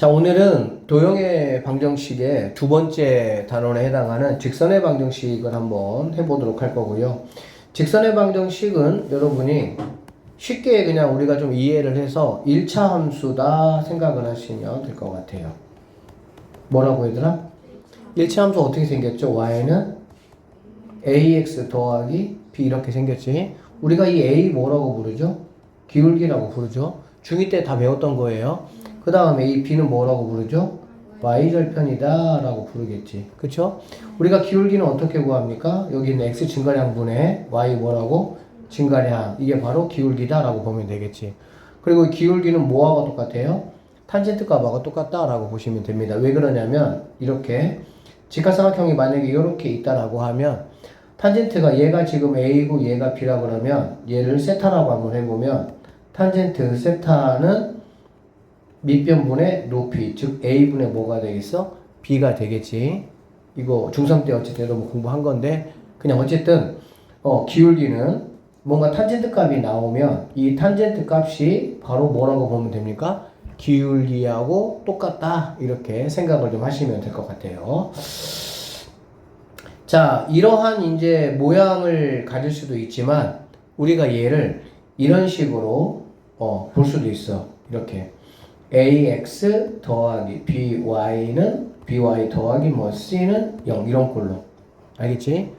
자, 오늘은 도형의 방정식의 두 번째 단원에 해당하는 직선의 방정식을 한번 해보도록 할 거고요. 직선의 방정식은 여러분이 쉽게 그냥 우리가 좀 이해를 해서 1차 함수다 생각을 하시면 될 것 같아요. 뭐라고 얘들아? 1차 함수 어떻게 생겼죠? y는 ax 더하기 b 이렇게 생겼지. 우리가 이 a 뭐라고 부르죠? 기울기라고 부르죠. 중2 때 다 배웠던 거예요. 그 다음에 이 b는 뭐라고 부르죠? y절편이다 라고 부르겠지. 그쵸? 우리가 기울기는 어떻게 구합니까? 여기 있는 x 증가량분의 y 뭐라고? 증가량. 이게 바로 기울기다 라고 보면 되겠지. 그리고 기울기는 뭐하고 똑같아요? 탄젠트 값하고 똑같다 라고 보시면 됩니다. 왜 그러냐면 이렇게 직각삼각형이 만약에 이렇게 있다라고 하면 탄젠트가 얘가 지금 a고 얘가 b라 그러면 얘를 세타라고 한번 해보면 탄젠트 세타는 밑변분의 높이, 즉 a분의 뭐가 되겠어? b가 되겠지. 이거 중3 때 어쨌든 여러분 공부한 건데 그냥 어쨌든 기울기는 뭔가 탄젠트 값이 나오면 이 탄젠트 값이 바로 뭐라고 보면 됩니까? 기울기하고 똑같다 이렇게 생각을 좀 하시면 될 것 같아요. 자, 이러한 이제 모양을 가질 수도 있지만 우리가 얘를 이런 식으로 볼 수도 있어. 이렇게 ax 더하기 by는 by 더하기 뭐 c는 0 이런 꼴로. 알겠지?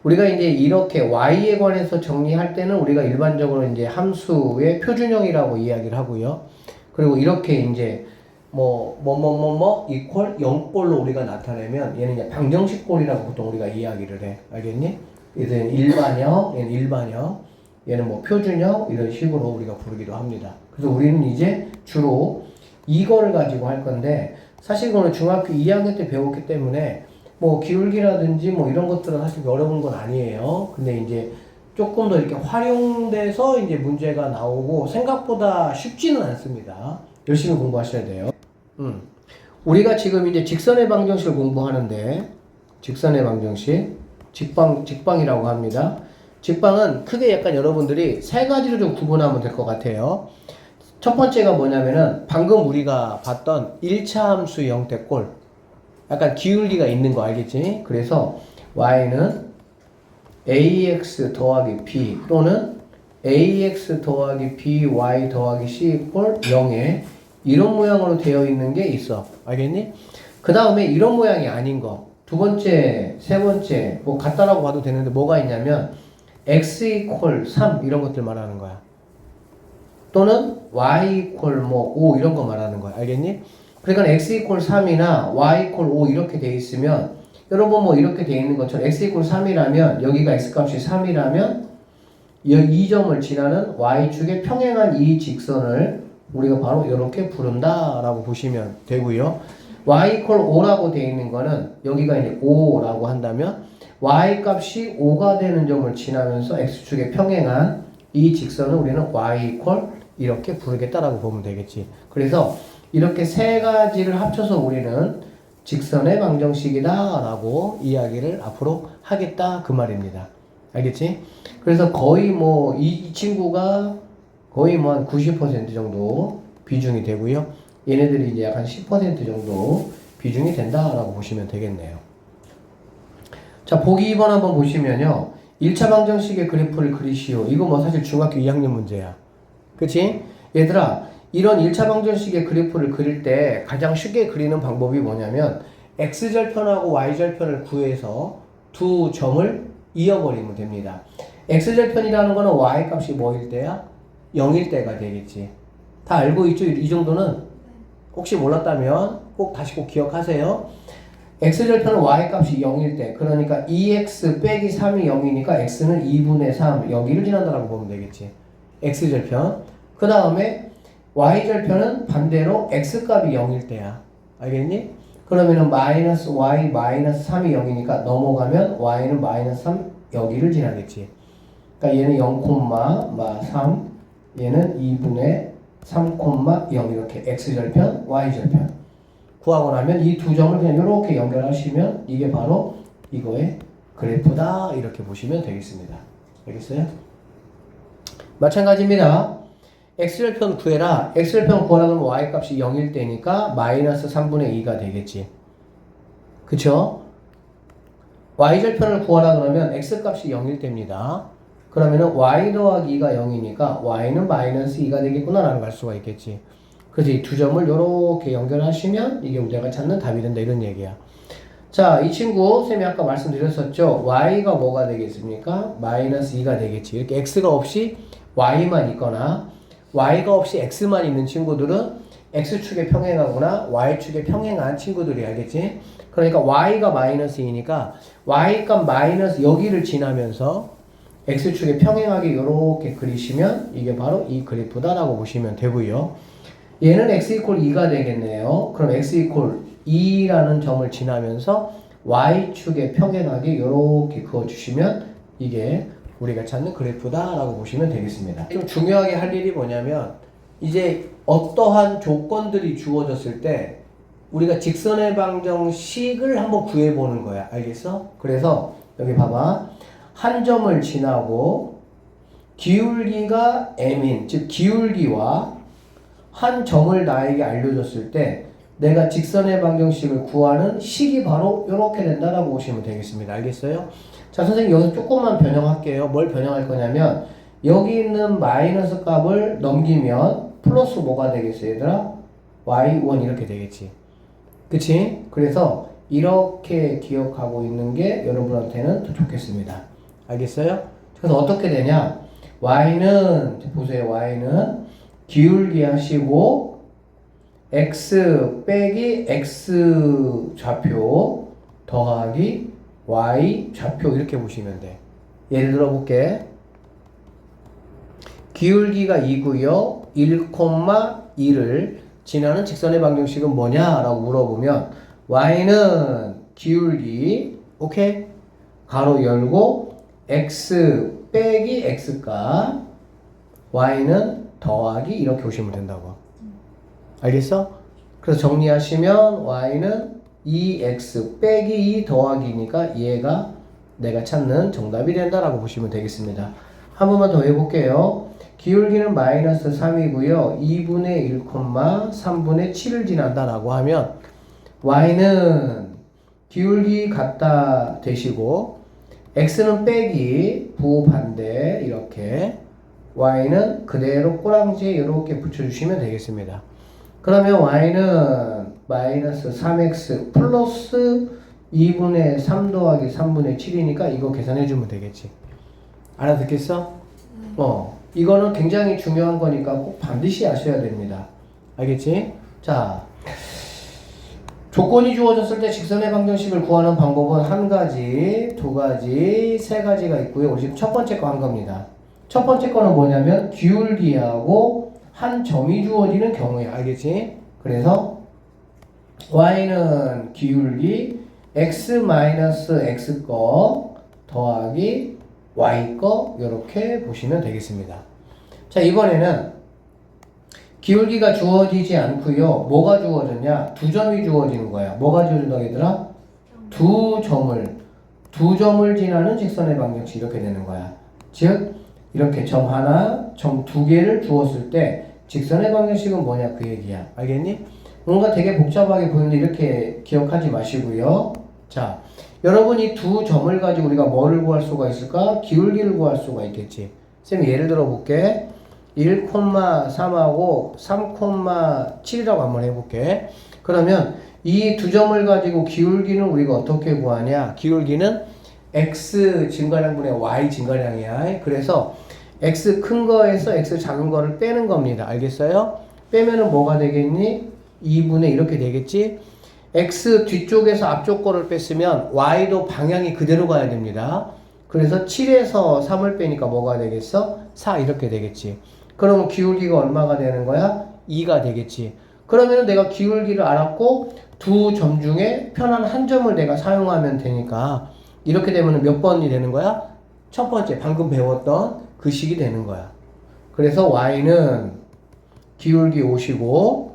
우리가 이제 이렇게 y에 관해서 정리할 때는 우리가 일반적으로 이제 함수의 표준형이라고 이야기를 하고요. 그리고 이렇게 이제 이퀄 0꼴로 우리가 나타내면 얘는 이제 방정식 꼴이라고 보통 우리가 이야기를 해. 알겠니? 얘는 일반형, 얘는 일반형, 얘는 뭐 표준형 이런 식으로 우리가 부르기도 합니다. 그래서 우리는 이제 주로 이거를 가지고 할 건데 사실 이거는 중학교 2학년 때 배웠기 때문에 뭐 기울기라든지 뭐 이런 것들은 사실 어려운 건 아니에요. 근데 이제 조금 더 이렇게 활용돼서 이제 문제가 나오고 생각보다 쉽지는 않습니다. 열심히 공부하셔야 돼요. 우리가 지금 이제 직선의 방정식을 공부하는데 직선의 방정식 직방이라고 합니다. 직방은 크게 약간 여러분들이 세 가지로 좀 구분하면 될 것 같아요. 첫 번째가 뭐냐면은 방금 우리가 봤던 1차 함수 형태꼴 약간 기울기가 있는 거 알겠지? 그래서 y는 ax 더하기 b 또는 ax 더하기 by 더하기 c 꼴 0에 이런 모양으로 되어 있는 게 있어. 알겠니? 그 다음에 이런 모양이 아닌 거. 두 번째, 세 번째, 뭐 같다라고 봐도 되는데 뭐가 있냐면 x 이퀄 3 이런 것들 말하는 거야. 또는 y 이퀄 뭐 5 이런 거 말하는 거야. 알겠니? 그러니까 x 이퀄 3이나 y 이퀄 5 이렇게 돼 있으면 여러분 뭐 이렇게 돼 있는 것처럼 x 이퀄 3이라면 여기가 x 값이 3이라면 이 점을 지나는 y축에 평행한 이 직선을 우리가 바로 이렇게 부른다라고 보시면 되고요. y 이퀄 5라고 되어 있는 거는 여기가 이제 5라고 한다면 y 값이 5가 되는 점을 지나면서 x축에 평행한 이 직선을 우리는 y 이퀄 이렇게 부르겠다라고 보면 되겠지. 그래서 이렇게 세 가지를 합쳐서 우리는 직선의 방정식이다라고 이야기를 앞으로 하겠다 그 말입니다. 알겠지? 그래서 거의 뭐 이 친구가 거의 뭐 한 90% 정도 비중이 되고요. 얘네들이 이제 약 한 10% 정도 비중이 된다라고 보시면 되겠네요. 자, 보기 2번 한번 보시면요. 1차 방정식의 그래프를 그리시오. 이거 뭐 사실 중학교 2학년 문제야. 그치? 얘들아, 이런 1차 방정식의 그래프를 그릴 때 가장 쉽게 그리는 방법이 뭐냐면 x절편하고 y절편을 구해서 두 점을 이어버리면 됩니다. x절편이라는 거는 y 값이 뭐일 때야? 0일 때가 되겠지. 다 알고 있죠? 이 정도는 혹시 몰랐다면 꼭 다시 꼭 기억하세요. x절편은 y값이 0일 때 그러니까 2x 빼기 3이 0이니까 x는 2분의 3 여기를 지난다라고 보면 되겠지. x절편. 그 다음에 y절편은 반대로 x값이 0일 때야. 알겠니? 그러면은 마이너스 y 마이너스 3이 0이니까 넘어가면 y는 마이너스 3 여기를 지나겠지. 그러니까 얘는 0,3 얘는 2분의 3,0 이렇게 x절편 y절편 구하고 나면 이 두 점을 그냥 이렇게 연결하시면 이게 바로 이거의 그래프다 이렇게 보시면 되겠습니다. 알겠어요? 마찬가지입니다. x절편 구해라. x절편 구하라 그러면 y값이 0일 때니까 마이너스 3분의 2가 되겠지. 그쵸? y절편을 구하라 그러면 x값이 0일 때입니다. 그러면은 y 더하기 2가 0이니까 y는 마이너스 2가 되겠구나 라는 걸 알 수가 있겠지. 그래서 이 두 점을 이렇게 연결하시면 이게 우리가 찾는 답이 된다 이런 얘기야. 자, 이 친구 쌤이 아까 말씀드렸었죠. y가 뭐가 되겠습니까? 마이너스 2가 되겠지. 이렇게 x가 없이 y만 있거나 y가 없이 x만 있는 친구들은 x축에 평행하거나 y축에 평행한 친구들이 알겠지? 그러니까 y가 마이너스 2니까 y값 마이너스 여기를 지나면서 x축에 평행하게 이렇게 그리시면 이게 바로 이 그래프다라고 보시면 되고요. 얘는 x 이퀄 2가 되겠네요. 그럼 x 이퀄 2라는 점을 지나면서 y축에 평행하게 이렇게 그어주시면 이게 우리가 찾는 그래프다라고 보시면 되겠습니다. 좀 중요하게 할 일이 뭐냐면 이제 어떠한 조건들이 주어졌을 때 우리가 직선의 방정식을 한번 구해보는 거야. 알겠어? 그래서 여기 봐봐. 한 점을 지나고 기울기가 m인, 즉 기울기와 한 점을 나에게 알려줬을 때 내가 직선의 방정식을 구하는 식이 바로 이렇게 된다라고 보시면 되겠습니다. 알겠어요? 자, 선생님 여기서 조금만 변형할게요. 뭘 변형할 거냐면 여기 있는 마이너스 값을 넘기면 플러스 뭐가 되겠어요, 얘들아? y1 이렇게 되겠지. 그치? 그래서 이렇게 기억하고 있는 게 여러분한테는 더 좋겠습니다. 알겠어요? 그래서 어떻게 되냐? y는 보세요. y는 기울기 하시고 x 빼기 x 좌표 더하기 y 좌표 이렇게 보시면 돼. 예를 들어 볼게. 기울기가 2고요. 1,2를 지나는 직선의 방정식은 뭐냐라고 물어보면 y는 기울기 오케이? 가로 열고 x 빼기 x값 y는 더하기 이렇게 보시면 된다고. 알겠어? 그래서 정리하시면 y는 2x 빼기 2 더하기니까 얘가 내가 찾는 정답이 된다라고 보시면 되겠습니다. 한 번만 더 해볼게요. 기울기는 마이너스 3이고요. 2분의 1, 3분의 7을 지난다라고 하면 y는 기울기 갖다 대시고 x는 빼기 부호 반대 이렇게 y는 그대로 꼬랑지에 이렇게 붙여주시면 되겠습니다. 그러면 y는 마이너스 3x 플러스 2분의 3 더하기 3분의 7이니까 이거 계산해주면 되겠지. 알아듣겠어? 이거는 굉장히 중요한 거니까 꼭 반드시 아셔야 됩니다. 알겠지? 자, 조건이 주어졌을 때 직선의 방정식을 구하는 방법은 한 가지, 두 가지, 세 가지가 있고요. 우리 지금 첫 번째 거 한 겁니다. 첫 번째 거는 뭐냐면 기울기하고 한 점이 주어지는 경우에 알겠지? 그래서 y는 기울기 x-x 거 더하기 y 거 이렇게 보시면 되겠습니다. 자, 이번에는 기울기가 주어지지 않고요. 뭐가 주어졌냐? 두 점이 주어지는 거야. 뭐가 주어진다고 얘들아? 두 점을 지나는 직선의 방정식 이렇게 되는 거야. 즉 이렇게 점 하나, 점 두 개를 주었을 때 직선의 방정식은 뭐냐 그 얘기야. 알겠니? 뭔가 되게 복잡하게 보이는데 이렇게 기억하지 마시고요. 자, 여러분 이 두 점을 가지고 우리가 뭐를 구할 수가 있을까? 기울기를 구할 수가 있겠지. 쌤이 예를 들어 볼게. 1,3하고 3,7이라고 한번 해볼게. 그러면 이 두 점을 가지고 기울기는 우리가 어떻게 구하냐? 기울기는 x 증가량분의 y 증가량이야. 그래서 x 큰 거에서 x 작은 거를 빼는 겁니다. 알겠어요? 빼면은 뭐가 되겠니? 2분의 이렇게 되겠지? x 뒤쪽에서 앞쪽 거를 뺐으면 y도 방향이 그대로 가야 됩니다. 그래서 7에서 3을 빼니까 뭐가 되겠어? 4 이렇게 되겠지. 그러면 기울기가 얼마가 되는 거야? 2가 되겠지. 그러면 내가 기울기를 알았고 두 점 중에 편한 한 점을 내가 사용하면 되니까 이렇게 되면 몇 번이 되는 거야? 첫 번째 방금 배웠던 그 식이 되는 거야. 그래서 y는 기울기 5이고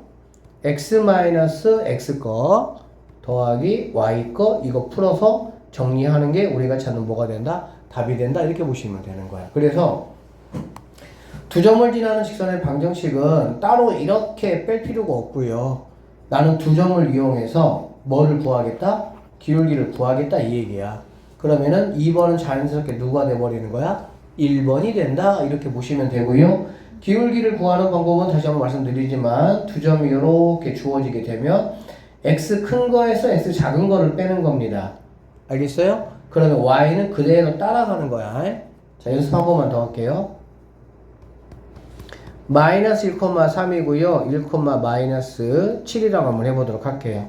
x-x 거 더하기 y 거 이거 풀어서 정리하는 게 우리가 찾는 뭐가 된다? 답이 된다 이렇게 보시면 되는 거야. 그래서 두 점을 지나는 직선의 방정식은 따로 이렇게 뺄 필요가 없고요. 나는 두 점을 이용해서 뭐를 구하겠다? 기울기를 구하겠다 이 얘기야. 그러면은 2번은 자연스럽게 누가 돼버리는 거야? 1번이 된다 이렇게 보시면 되고요. 기울기를 구하는 방법은 다시 한번 말씀드리지만 두 점이 이렇게 주어지게 되면 x 큰 거에서 x 작은 거를 빼는 겁니다. 알겠어요? 그러면 y는 그대로 따라가는 거야. 자, 연습 한 번만 더 할게요. 마이너스 1,3이고요. 1, 마이너스 7이라고 한번 해보도록 할게요.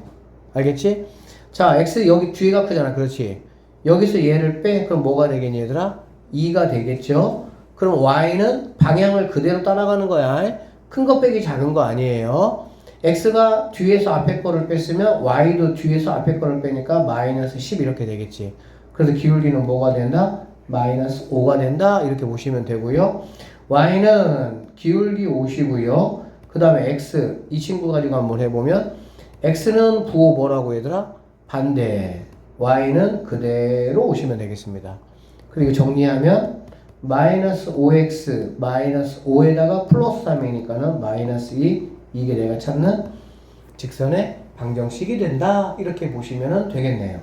알겠지? 자, x 여기 뒤가 크잖아. 그렇지? 여기서 얘를 빼. 그럼 뭐가 되겠니, 얘들아? 2가 되겠죠? 그럼 y는 방향을 그대로 따라가는 거야. 큰 거 빼기 작은 거 아니에요. x가 뒤에서 앞에 거를 뺐으면 y도 뒤에서 앞에 거를 빼니까 마이너스 10 이렇게 되겠지. 그래서 기울기는 뭐가 된다? 마이너스 5가 된다. 이렇게 보시면 되고요. y는 기울기 5시고요. 그 다음에 x 이 친구 가지고 한번 해보면 x는 부호 뭐라고 얘들아? 반대. y는 그대로 오시면 되겠습니다. 그리고 정리하면 마이너스 5x 마이너스 5에다가 플러스 3이니까는 마이너스 2 이게 내가 찾는 직선의 방정식이 된다. 이렇게 보시면 되겠네요.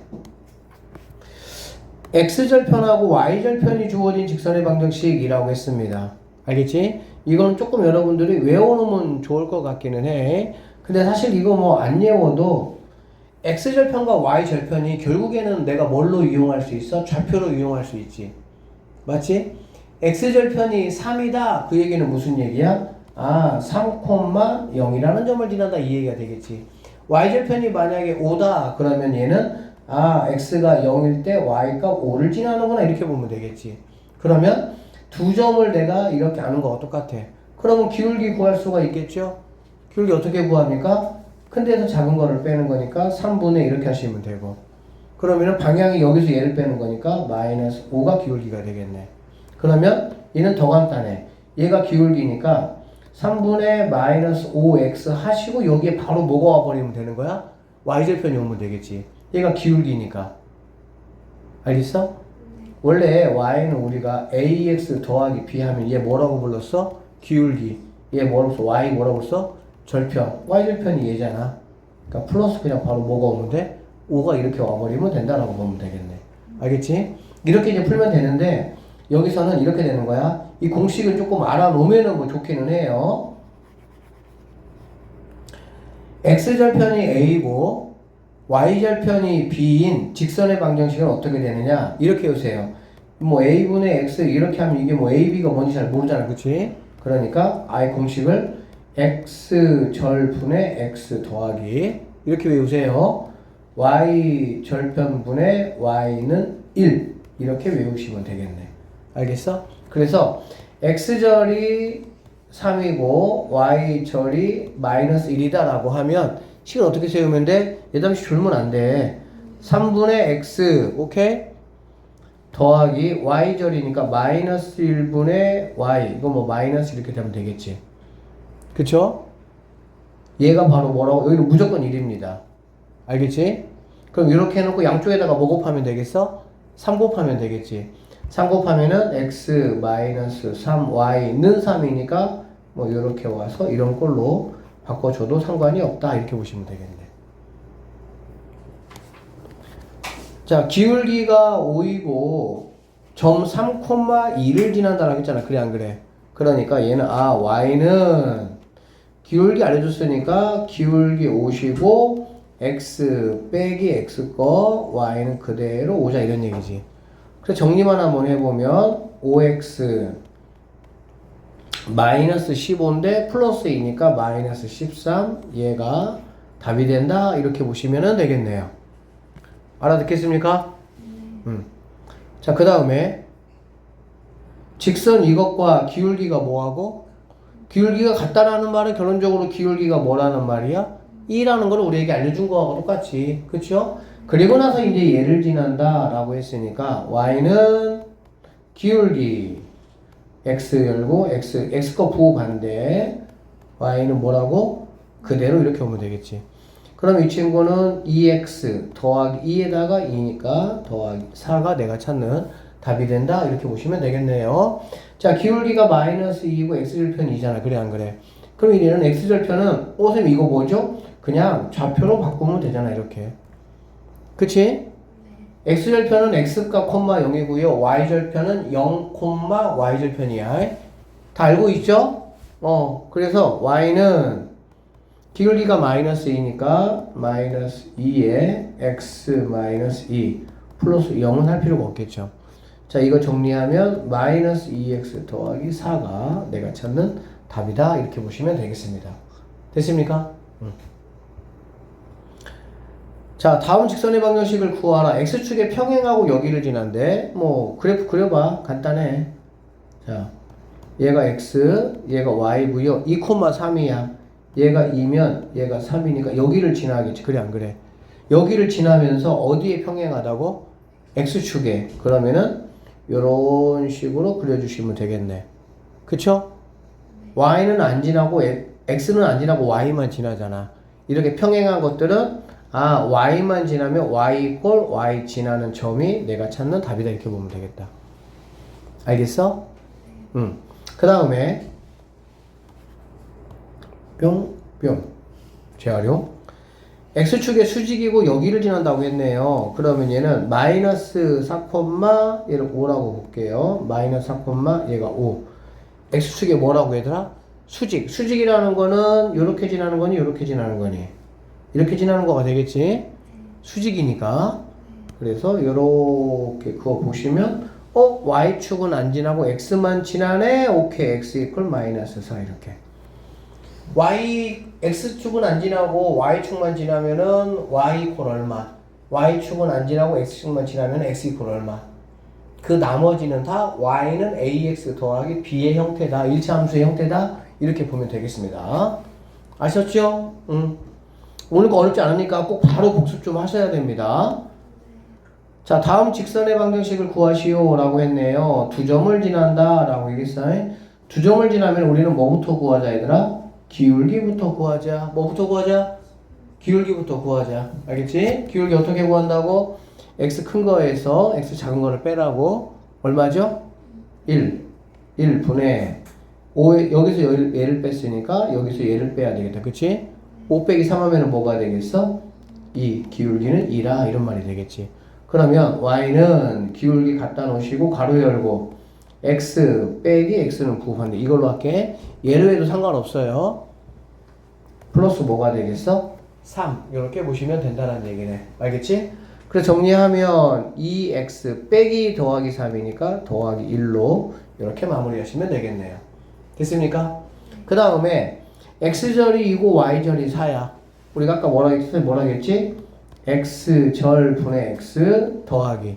x절편하고 y절편이 주어진 직선의 방정식이라고 했습니다. 알겠지? 이건 조금 여러분들이 외워놓으면 좋을 것 같기는 해. 근데 사실 이거 뭐 안 외워도 x절편과 y절편이 결국에는 내가 뭘로 이용할 수 있어? 좌표로 이용할 수 있지. 맞지? x절편이 3이다. 그 얘기는 무슨 얘기야? 아, 3,0이라는 점을 지난다 이 얘기가 되겠지. y절편이 만약에 5다. 그러면 얘는 아, x가 0일 때 y값 5를 지나는구나 이렇게 보면 되겠지. 그러면 두 점을 내가 이렇게 아는 거와 똑같아. 그러면 기울기 구할 수가 있겠죠? 기울기 어떻게 구합니까? 큰 데서 작은 거를 빼는 거니까 3분의 이렇게 하시면 되고, 그러면은 방향이 여기서 얘를 빼는 거니까 마이너스 5가 기울기가 되겠네. 그러면 얘는 더 간단해. 얘가 기울기니까 3분의 마이너스 5x 하시고 여기에 바로 뭐가 와버리면 되는 거야? y절편이 오면 되겠지. 얘가 기울기니까. 알겠어? 원래 y는 우리가 ax 더하기 b 하면 얘 뭐라고 불렀어? 기울기. 얘 뭐라고 불렀어? y 뭐라고 불렀어? 절편. y절편이 얘잖아. 그러니까 플러스 그냥 바로 뭐가 오면 돼? 5가 이렇게 와버리면 된다라고 보면 되겠네. 알겠지? 이렇게 이제 풀면 되는데 여기서는 이렇게 되는 거야. 이 공식을 조금 알아놓으면 뭐 좋기는 해요. x절편이 a고 y절편이 b인 직선의 방정식은 어떻게 되느냐? 이렇게 해주세요. 뭐 a분의 x 이렇게 하면 이게 뭐 ab가 뭔지 잘 모르잖아. 그치? 그러니까 i 공식을 x절분의 x 더하기 이렇게 외우세요. y절편분의 y는 1 이렇게 외우시면 되겠네. 알겠어? 그래서 x절이 3이고 y절이 마이너스 1이다 라고 하면 식을 어떻게 세우면 돼? 얘답시 줄면 안 돼. 3분의 x 오케이? 더하기 y절이니까 마이너스 1분의 y 이거 뭐 마이너스 이렇게 되면 되겠지. 그쵸? 얘가 바로 뭐라고? 여기는 무조건 1입니다. 알겠지? 그럼 이렇게 해놓고 양쪽에다가 뭐 곱하면 되겠어? 3 곱하면 되겠지. 3 곱하면은 x 마이너스 3y는 3이니까 뭐 이렇게 와서 이런 꼴로 바꿔줘도 상관이 없다 이렇게 보시면 되겠네. 자, 기울기가 5이고 점 3,2를 지난다라고 했잖아. 그래 안 그래? 그러니까 얘는 아 y는 기울기 알려줬으니까 기울기 5시고 x 빼기 x 거 y는 그대로 5자 이런 얘기지. 그래서 정리만 한번 해보면 5x 마이너스 15인데 플러스 2니까 마이너스 13 얘가 답이 된다 이렇게 보시면 되겠네요. 알아듣겠습니까? 자, 그 다음에 직선 이것과 기울기가 뭐하고? 기울기가 같다라는 말은 결론적으로 기울기가 뭐라는 말이야? 2라는 걸 우리에게 알려준 거하고 똑같지. 그쵸? 그리고 나서 이제 얘를 지난다 라고 했으니까 y는 기울기 x 열고 x 거 부호 반대 y는 뭐라고? 그대로 이렇게 오면 되겠지. 그럼 이 친구는 2x 더하기 2에다가 2니까 더하기 4가 내가 찾는 답이 된다 이렇게 보시면 되겠네요. 자, 기울기가 마이너스 2이고 x절편 2잖아. 그래, 안 그래? 그럼 얘는 x절편은, 선생님 이거 뭐죠? 그냥 좌표로 바꾸면 되잖아, 이렇게. 그치? x절편은 x값 콤마 0이고요. y절편은 0 콤마 y절편이야. 다 알고 있죠? 그래서 y는 기울기가 마이너스 2니까 마이너스 2에 x 마이너스 2 플러스 0은 할 필요가 없겠죠. 자, 이거 정리하면 마이너스 2x 더하기 4가 내가 찾는 답이다. 이렇게 보시면 되겠습니다. 됐습니까? 자, 다음 직선의 방정식을 구하라. x축에 평행하고 여기를 지난데 뭐 그래프 그려봐. 간단해. 자, 얘가 x, 얘가 y고요. 2,3이야. 얘가 2면 얘가 3이니까 여기를 지나겠지. 그래, 안 그래? 여기를 지나면서 어디에 평행하다고? x축에. 그러면은 요런 식으로 그려주시면 되겠네. 그쵸? y는 안 지나고 x는 안 지나고 y만 지나잖아. 이렇게 평행한 것들은 y만 지나면 y 이꼴 y 지나는 점이 내가 찾는 답이다. 이렇게 보면 되겠다. 알겠어? 그 다음에 뿅 재활용. x축의 수직이고 여기를 지난다고 했네요. 그러면 얘는 마이너스 4, 얘를 5라고 볼게요. 마이너스 4, 얘가 5. x축에 뭐라고 얘들아? 수직이라는 거는 요렇게 지나는 거니 요렇게 지나는 거니? 이렇게 지나는 거가 되겠지? 수직이니까. 그래서 요렇게 그거 보시면 y축은 안 지나고 x만 지나네. 오케이. x 이퀄 마이너스 4 이렇게. x축은 안 지나고 y축만 지나면은 y 이퀄 얼마? y축은 안 지나고 x축만 지나면 x 이퀄 얼마? 그 나머지는 다 y는 ax 더하기 b의 형태다. 1차 함수의 형태다. 이렇게 보면 되겠습니다. 아셨죠? 오늘 거 어렵지 않으니까 꼭 바로 복습 좀 하셔야 됩니다. 자, 다음 직선의 방정식을 구하시오 라고 했네요. 두 점을 지난다 라고 얘기했어요. 두 점을 지나면 우리는 뭐부터 구하자 얘들아? 기울기부터 구하자. 뭐부터 구하자? 기울기부터 구하자. 알겠지? 기울기 어떻게 구한다고? x 큰 거에서 x 작은 거를 빼라고. 얼마죠? 1분의 5, 여기서 얘를 뺐으니까 여기서 얘를 빼야 되겠다. 그치? 5 빼기 3 하면 뭐가 되겠어? 2. 기울기는 2라. 이런 말이 되겠지. 그러면 y는 기울기 갖다 놓으시고 가로 열고 x 빼기 x는 부호인데 이걸로 할게. 얘로 해도 상관없어요. 플러스 뭐가 되겠어? 3. 이렇게 보시면 된다는 얘기네. 알겠지? 그래서 정리하면 2x 빼기 더하기 3이니까 더하기 1로 이렇게 마무리하시면 되겠네요. 됐습니까? 그 다음에 x절이 2고 y절이 4야. 우리가 아까 뭐라 했지? x절 분의 x 더하기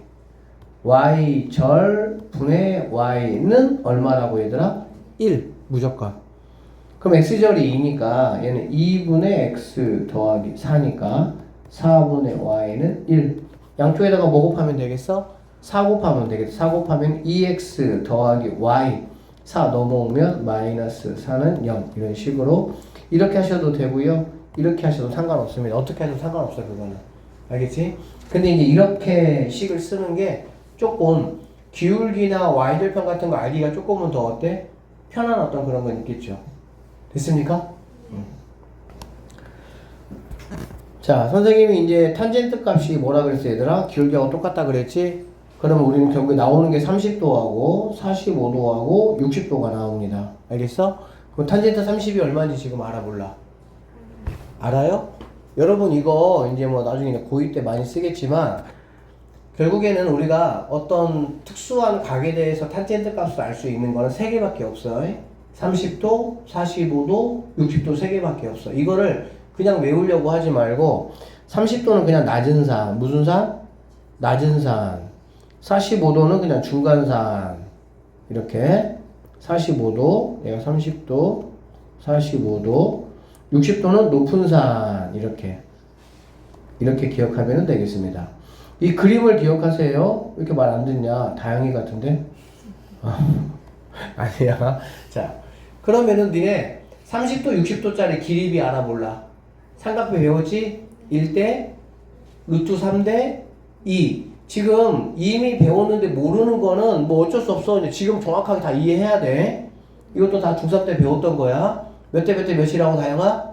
y절 분의 y는 얼마라고 얘들아? 1 무조건. 그럼 x절이 2니까 얘는 2분의 x 더하기 4니까 4분의 y는 1. 양쪽에다가 뭐 곱하면 되겠어? 4 곱하면 되겠어. 4 곱하면 2x 더하기 y 4 넘어오면 마이너스 4는 0. 이런 식으로 이렇게 하셔도 되고요. 이렇게 하셔도 상관없습니다. 어떻게 하셔도 상관없어요. 그거는. 알겠지? 근데 이제 이렇게 식을 쓰는 게 조금 기울기나 y절편 같은 거 알기가 조금은 더 어때? 편한 어떤 그런 건 있겠죠. 됐습니까? 자, 선생님이 이제 탄젠트 값이 뭐라 그랬어 얘들아? 기울기하고 똑같다 그랬지? 그러면 우리는 결국에 나오는 게 30도하고 45도하고 60도가 나옵니다. 알겠어? 그럼 탄젠트 30이 얼마인지 지금 알아볼라. 알아요? 여러분 이거 이제 뭐 나중에 고2 때 많이 쓰겠지만 결국에는 우리가 어떤 특수한 각에 대해서 탄젠트 값을 알 수 있는 거는 3개밖에 없어요. 30도, 45도, 60도 3개밖에 없어. 이거를 그냥 외우려고 하지 말고 30도는 그냥 낮은 산. 무슨 산? 낮은 산. 45도는 그냥 중간산. 이렇게 45도, 얘가 30도, 45도, 60도는 높은 산. 이렇게 기억하면 되겠습니다. 이 그림을 기억하세요. 왜 이렇게 말 안 듣냐? 다영이 같은데? 아니야. 자, 그러면은 니네 30도, 60도짜리 기립이 알아볼라. 삼각표 외웠지? 1대 루트 3대 2. 지금 이미 배웠는데 모르는 거는 뭐 어쩔 수 없어. 이제 지금 정확하게 다 이해해야 돼. 이것도 다 중3 때 배웠던 거야. 몇 대 몇 대 몇이라고 다영아?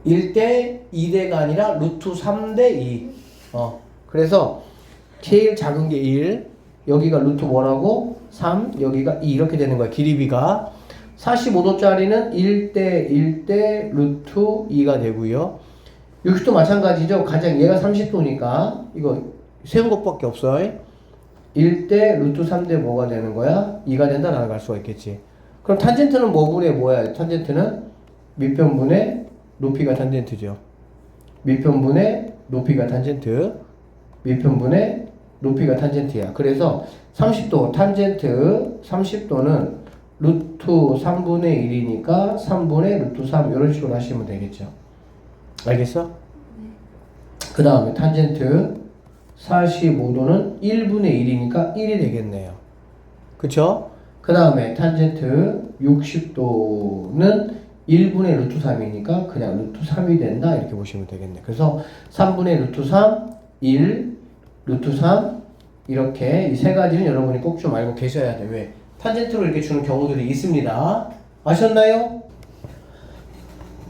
1대 2대가 아니라 루트 3대 2. 그래서 제일 작은 게 1. 여기가 루트 뭐라고? 3. 여기가 2. 이렇게 되는 거야. 길이비가. 45도짜리는 1대 1대 루트 2가 되고요. 60도 마찬가지죠. 가장 얘가 30도니까 이거 세운 것밖에 없어. 1대 루트 3대 뭐가 되는 거야? 2가 된다라고 갈 수가 있겠지. 그럼 탄젠트는 뭐분의 뭐야? 탄젠트는 밑변분의 높이가 탄젠트죠. 밑변분의 높이가 탄젠트. 밑변분의 높이가 탄젠트야. 그래서 30도 탄젠트 30도는 루트 3분의 1이니까 3분의 루트 3 이런 식으로 하시면 되겠죠. 알겠어? 네. 그 다음에 탄젠트 45도는 1분의 1이니까 1이 되겠네요. 그쵸? 그 다음에 탄젠트 60도는 1분의 루트 3이니까 그냥 루트 3이 된다 이렇게 보시면 되겠네. 그래서 3분의 루트 3, 1, 루트 3 이렇게 이 세 가지는 여러분이 꼭 좀 알고 계셔야 돼. 왜? 탄젠트로 이렇게 주는 경우들이 있습니다. 아셨나요?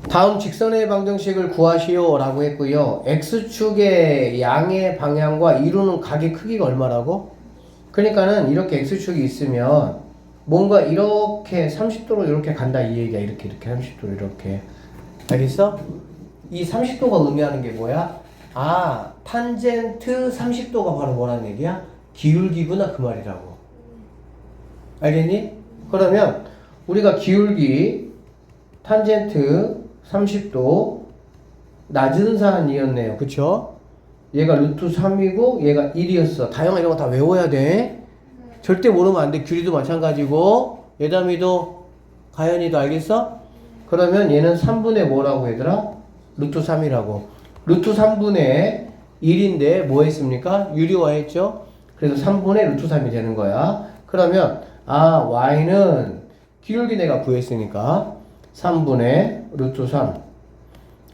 다음 직선의 방정식을 구하시오 라고 했고요. X축의 양의 방향과 이루는 각의 크기가 얼마라고? 그러니까는 이렇게 X축이 있으면 뭔가 이렇게 30도로 이렇게 간다 이 얘기야. 이렇게 30도로 이렇게. 알겠어? 이 30도가 의미하는 게 뭐야? 아, 탄젠트 30도가 바로 뭐라는 얘기야? 기울기구나 그 말이라고. 알겠니? 그러면 우리가 기울기 탄젠트 30도 낮은 산이었네요. 그쵸? 얘가 루트 3이고 얘가 1이었어. 다영아 이런 거 다 외워야 돼. 절대 모르면 안 돼. 규리도 마찬가지고 예담이도 가연이도 알겠어? 그러면 얘는 3분의 뭐라고 얘들아? 루트 3이라고. 루트 3분의 1인데 뭐 했습니까? 유리화했죠? 그래서 3분의 루트 3이 되는 거야. 그러면 y는 기울기 내가 구했으니까 3분의 루트 3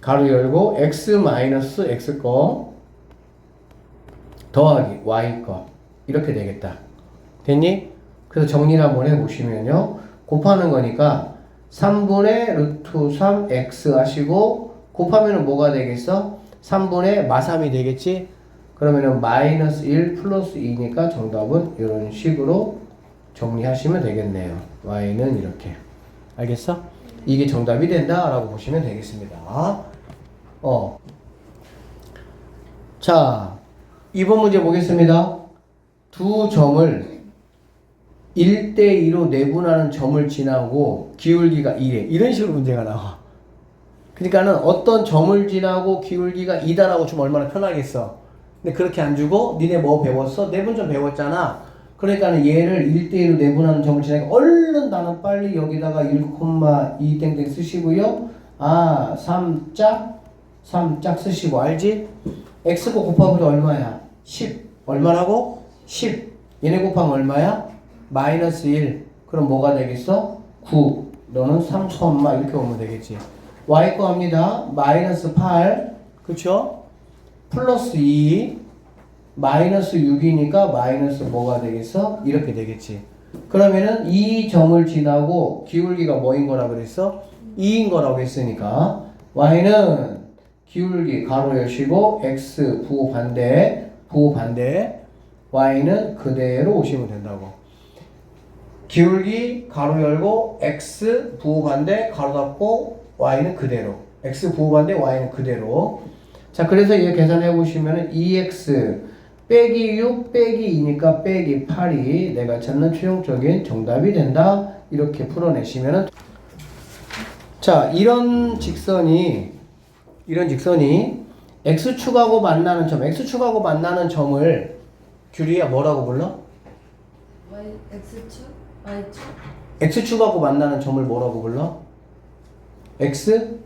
가로 열고 x 마이너스 x 거 더하기 y 거 이렇게 되겠다. 됐니? 그래서 정리를 한번 해보시면요. 곱하는 거니까 3분의 루트 3 x 하시고 곱하면 뭐가 되겠어? 3분의 마3이 되겠지? 그러면은 마이너스 1 플러스 2니까 정답은 이런 식으로 정리하시면 되겠네요. y는 이렇게. 알겠어? 이게 정답이 된다 라고 보시면 되겠습니다. 자, 2번 문제 보겠습니다. 두 점을 1대2로 내분하는 점을 지나고 기울기가 2래. 이런 식으로 문제가 나와. 그러니까는 어떤 점을 지나고 기울기가 2다라고 주면 얼마나 편하겠어. 근데 그렇게 안 주고 니네 뭐 배웠어? 내분점 배웠잖아. 그러니까는 얘를 1대1로 내분하는 점을 지나니까 얼른 나는 빨리 여기다가 1,2 땡땡 쓰시고요. 3짝 쓰시고 알지? x고 곱하면 얼마야? 10. 얼마라고? 10. 얘네 곱하면 얼마야? 마이너스 1. 그럼 뭐가 되겠어? 9. 너는 3, 이렇게 오면 되겠지. y 거 합니다. 마이너스 8. 그쵸? 플러스 2. 마이너스 6이니까 마이너스 뭐가 되겠어? 이렇게 되겠지. 그러면은 이 점을 지나고 기울기가 뭐인 거라 그랬어? 2인 거라고 했으니까 y는 기울기 가로 여시고 x 부호 반대 y는 그대로 오시면 된다고. 기울기 가로 열고 x 부호 반대 가로 닫고 y는 그대로. x 부호 반대 y는 그대로. 자, 그래서 이거 계산해 보시면은 2x 빼기 6 빼기 2니까 빼기 8이 내가 찾는 최종적인 정답이 된다. 이렇게 풀어내시면은 자, 이런 직선이 x축하고 만나는 점을 규리야 뭐라고 불러? x축? y축? x축하고 만나는 점을 뭐라고 불러? x?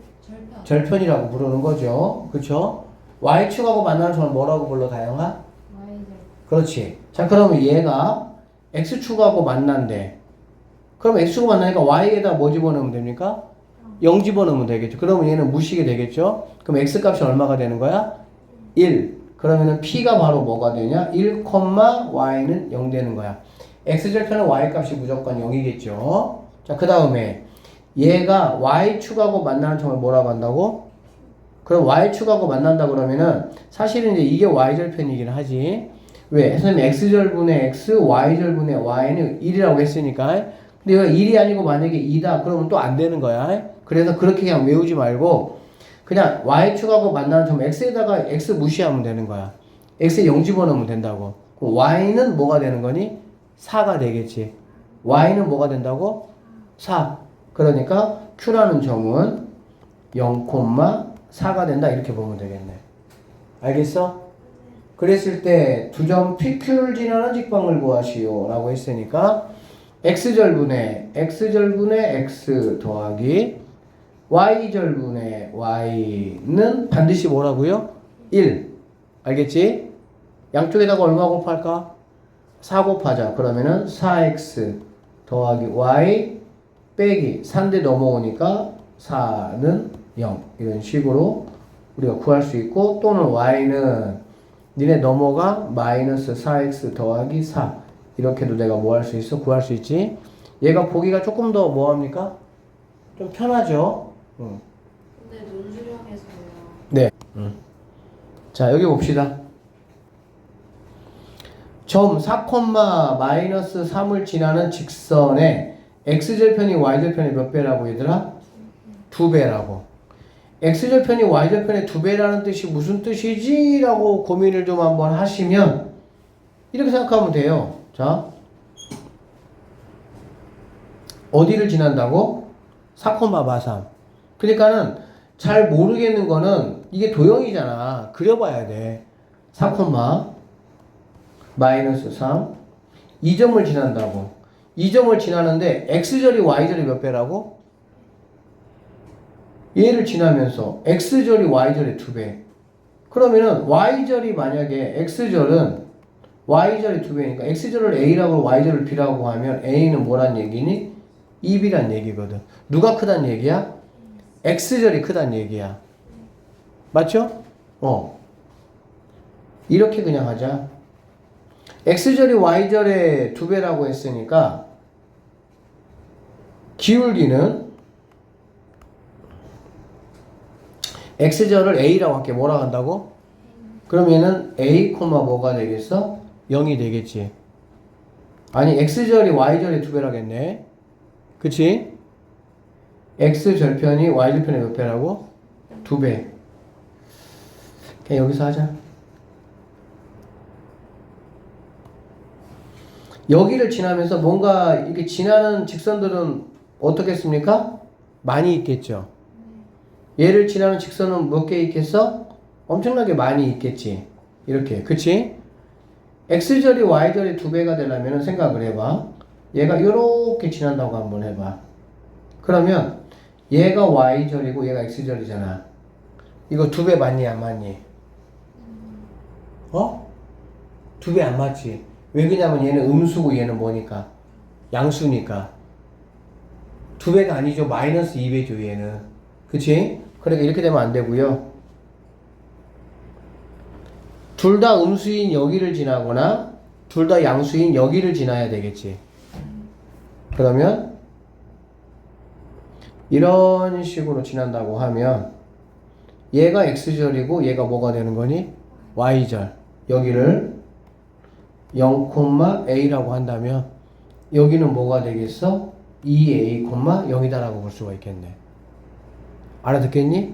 절편이라고 부르는 거죠. 그쵸? y축하고 만나는 점을 뭐라고 불러, 다영아? y절. 그렇지. 자, 그러면 얘가 x축하고 만난대. 그럼 x축하고 만나니까 y에다 뭐 집어넣으면 됩니까? 0 집어넣으면 되겠죠. 그러면 얘는 무식이 되겠죠. 그럼 x값이 얼마가 되는 거야? 1. 그러면은 P가 바로 뭐가 되냐? 1, Y는 0 되는 거야. X절편은 Y 값이 무조건 0이겠죠. 자, 그 다음에 얘가 Y축하고 만나는 점을 뭐라고 한다고? 그럼 Y축하고 만난다 그러면은 사실은 이제 이게 Y절편이긴 하지. 왜? 선생님 X절분의 X, Y절분의 Y는 1이라고 했으니까. 근데 얘가 1이 아니고 만약에 2다 그러면 또 안 되는 거야. 그래서 그렇게 그냥 외우지 말고 그냥 Y축하고 만나는 점 X에다가 X 무시하면 되는 거야. X에 0 집어넣으면 된다고. 그럼 Y는 뭐가 되는 거니? 4가 되겠지. Y는 뭐가 된다고? 4. 그러니까 Q라는 점은 0,4가 된다 이렇게 보면 되겠네. 알겠어? 그랬을 때 두 점 PQ를 지나는 직방을 구하시오 라고 했으니까 X절분의 X 더하기 Y절분의 Y는 반드시 뭐라고요? 1. 알겠지? 양쪽에다가 얼마 곱할까? 4 곱하자. 그러면은 4X 더하기 Y 빼기 4인데 넘어오니까 4는 0. 이런 식으로 우리가 구할 수 있고, 또는 Y는 니네 넘어가 마이너스 4X 더하기 4. 이렇게도 내가 뭐 할 수 있어? 구할 수 있지? 얘가 보기가 조금 더 뭐합니까? 좀 편하죠? 근데 논술형에서요. 네. 자, 여기 봅시다. 점 4, 마이너스 3을 지나는 직선에 X절편이 Y절편의 몇 배라고 얘들아? 2배라고. X절편이 Y절편의 2배라는 뜻이 무슨 뜻이지? 라고 고민을 좀 한번 하시면 이렇게 생각하면 돼요. 자, 어디를 지난다고? 4, 마 3. 그러니까는 잘 모르겠는 거는 이게 도형이잖아. 그려봐야 돼. 4, 마이너스 3. 이 점을 지난다고. 이 점을 지나는데 X절이 Y절이 몇 배라고? 얘를 지나면서 X절이 Y절의 2배. 그러면은 Y절이 만약에 X절은 Y절의 2배니까 X절을 A라고 Y절을 B라고 하면 A는 뭐란 얘기니? 2B란 얘기거든. 누가 크단 얘기야? X절이 크단 얘기야. 맞죠? 이렇게 그냥 하자. X절이 Y절의 2배라고 했으니까 기울기는 X절을 A라고 할게. 뭐라고 한다고? 그럼 얘는 A, 뭐가 되겠어? 0이 되겠지. 아니, X절이 Y절의 2배라겠네. 그치? X절편이 Y절편의 몇 배라고? 2배. 그냥 여기서 하자. 여기를 지나면서 뭔가 이렇게 지나는 직선들은 어떻겠습니까? 많이 있겠죠. 얘를 지나는 직선은 몇 개 있겠어? 엄청나게 많이 있겠지. 이렇게. 그치? X절이 Y절의 2배가 되려면 생각을 해봐. 얘가 이렇게 지난다고 한번 해봐. 그러면 얘가 Y절이고 얘가 X절이잖아. 이거 2배 맞니 안 맞니? 2배 안 맞지. 왜 그러냐면 얘는 음수고 얘는 뭐니까? 양수니까. 2배가 아니죠. 마이너스 2배죠 얘는. 그치? 그러니까 이렇게 되면 안 되고요. 둘 다 음수인 여기를 지나거나 둘 다 양수인 여기를 지나야 되겠지. 그러면 이런 식으로 지난다고 하면 얘가 X절이고 얘가 뭐가 되는 거니? Y절. 여기를 0,A라고 한다면 여기는 뭐가 되겠어? 2A, 0이다라고 볼 수가 있겠네. 알아듣겠니?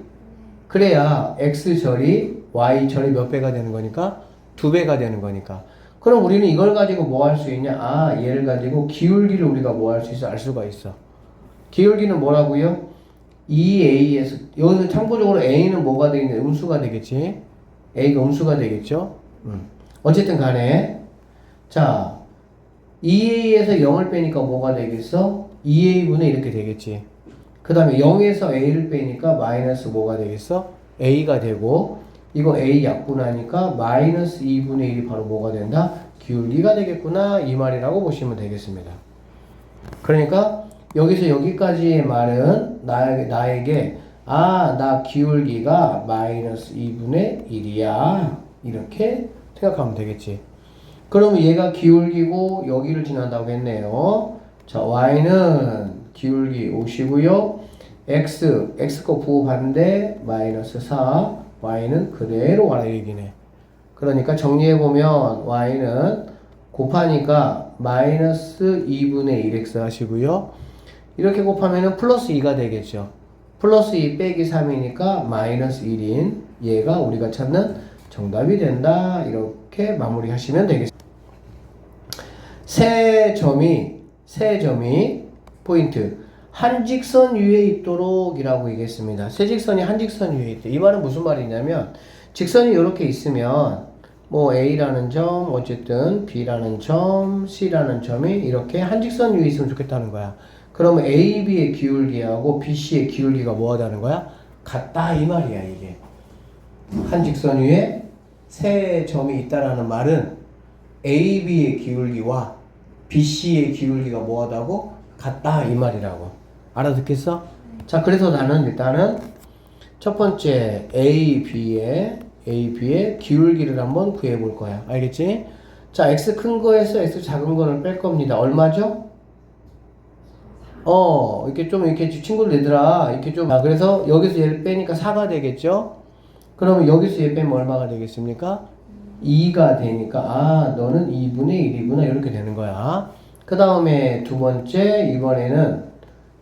그래야 X절이 Y절이 몇 배가 되는 거니까? 2배가 되는 거니까. 그럼 우리는 이걸 가지고 뭐 할 수 있냐? 얘를 가지고 기울기를 우리가 뭐 할 수 있어? 알 수가 있어. 기울기는 뭐라고요? 2A에서 여기서 참고적으로 A는 뭐가 되겠냐? 음수가 되겠지. A가 음수가 되겠죠. 어쨌든 간에 자 2A에서 0을 빼니까 뭐가 되겠어? 2A분의 이렇게 되겠지. 그 다음에 0에서 A를 빼니까 마이너스 뭐가 되겠어? A가 되고 이거 A 약분하니까 마이너스 2분의 1이 바로 뭐가 된다? 기울기가 되겠구나 이 말이라고 보시면 되겠습니다. 그러니까 여기서 여기까지의 말은 나에게 나 기울기가 마이너스 2분의 1이야 이렇게 생각하면 되겠지. 그러면 얘가 기울기고 여기를 지난다고 했네요. 자, y는 기울기 50이고요. x거 부호 반대 마이너스 4, y는 그대로 가라 얘기네. 그러니까 정리해보면 y는 곱하니까 마이너스 2분의 1x 하시고요. 이렇게 곱하면은 플러스 2가 되겠죠. 플러스 2 빼기 3이니까 마이너스 1인 얘가 우리가 찾는 정답이 된다. 이렇게 마무리 하시면 되겠습니다. 세 점이 포인트 한 직선 위에 있도록 이라고 얘기했습니다. 세 직선이 한 직선 위에 있다. 이 말은 무슨 말이냐면 직선이 이렇게 있으면 뭐 A라는 점, 어쨌든 B라는 점, C라는 점이 이렇게 한 직선 위에 있으면 좋겠다는 거야. 그러면 AB의 기울기하고 BC의 기울기가 뭐하다는 거야? 같다 이 말이야 이게. 한 직선 위에 세 점이 있다라는 말은 AB의 기울기와 BC의 기울기가 뭐하다고? 같다 이 말이라고. 알아듣겠어? 자, 그래서 나는 일단은 첫 번째 AB의 기울기를 한번 구해 볼 거야. 알겠지? 자, X 큰 거에서 X 작은 거를 뺄 겁니다. 얼마죠? 이렇게 좀 이렇게 친구들 얘들아 이렇게 좀 그래서 여기서 얘를 빼니까 4가 되겠죠? 그러면 여기서 얘 빼면 얼마가 되겠습니까? 2가 되니까 너는 2분의 1이구나 이렇게 되는 거야. 그 다음에 두 번째 이번에는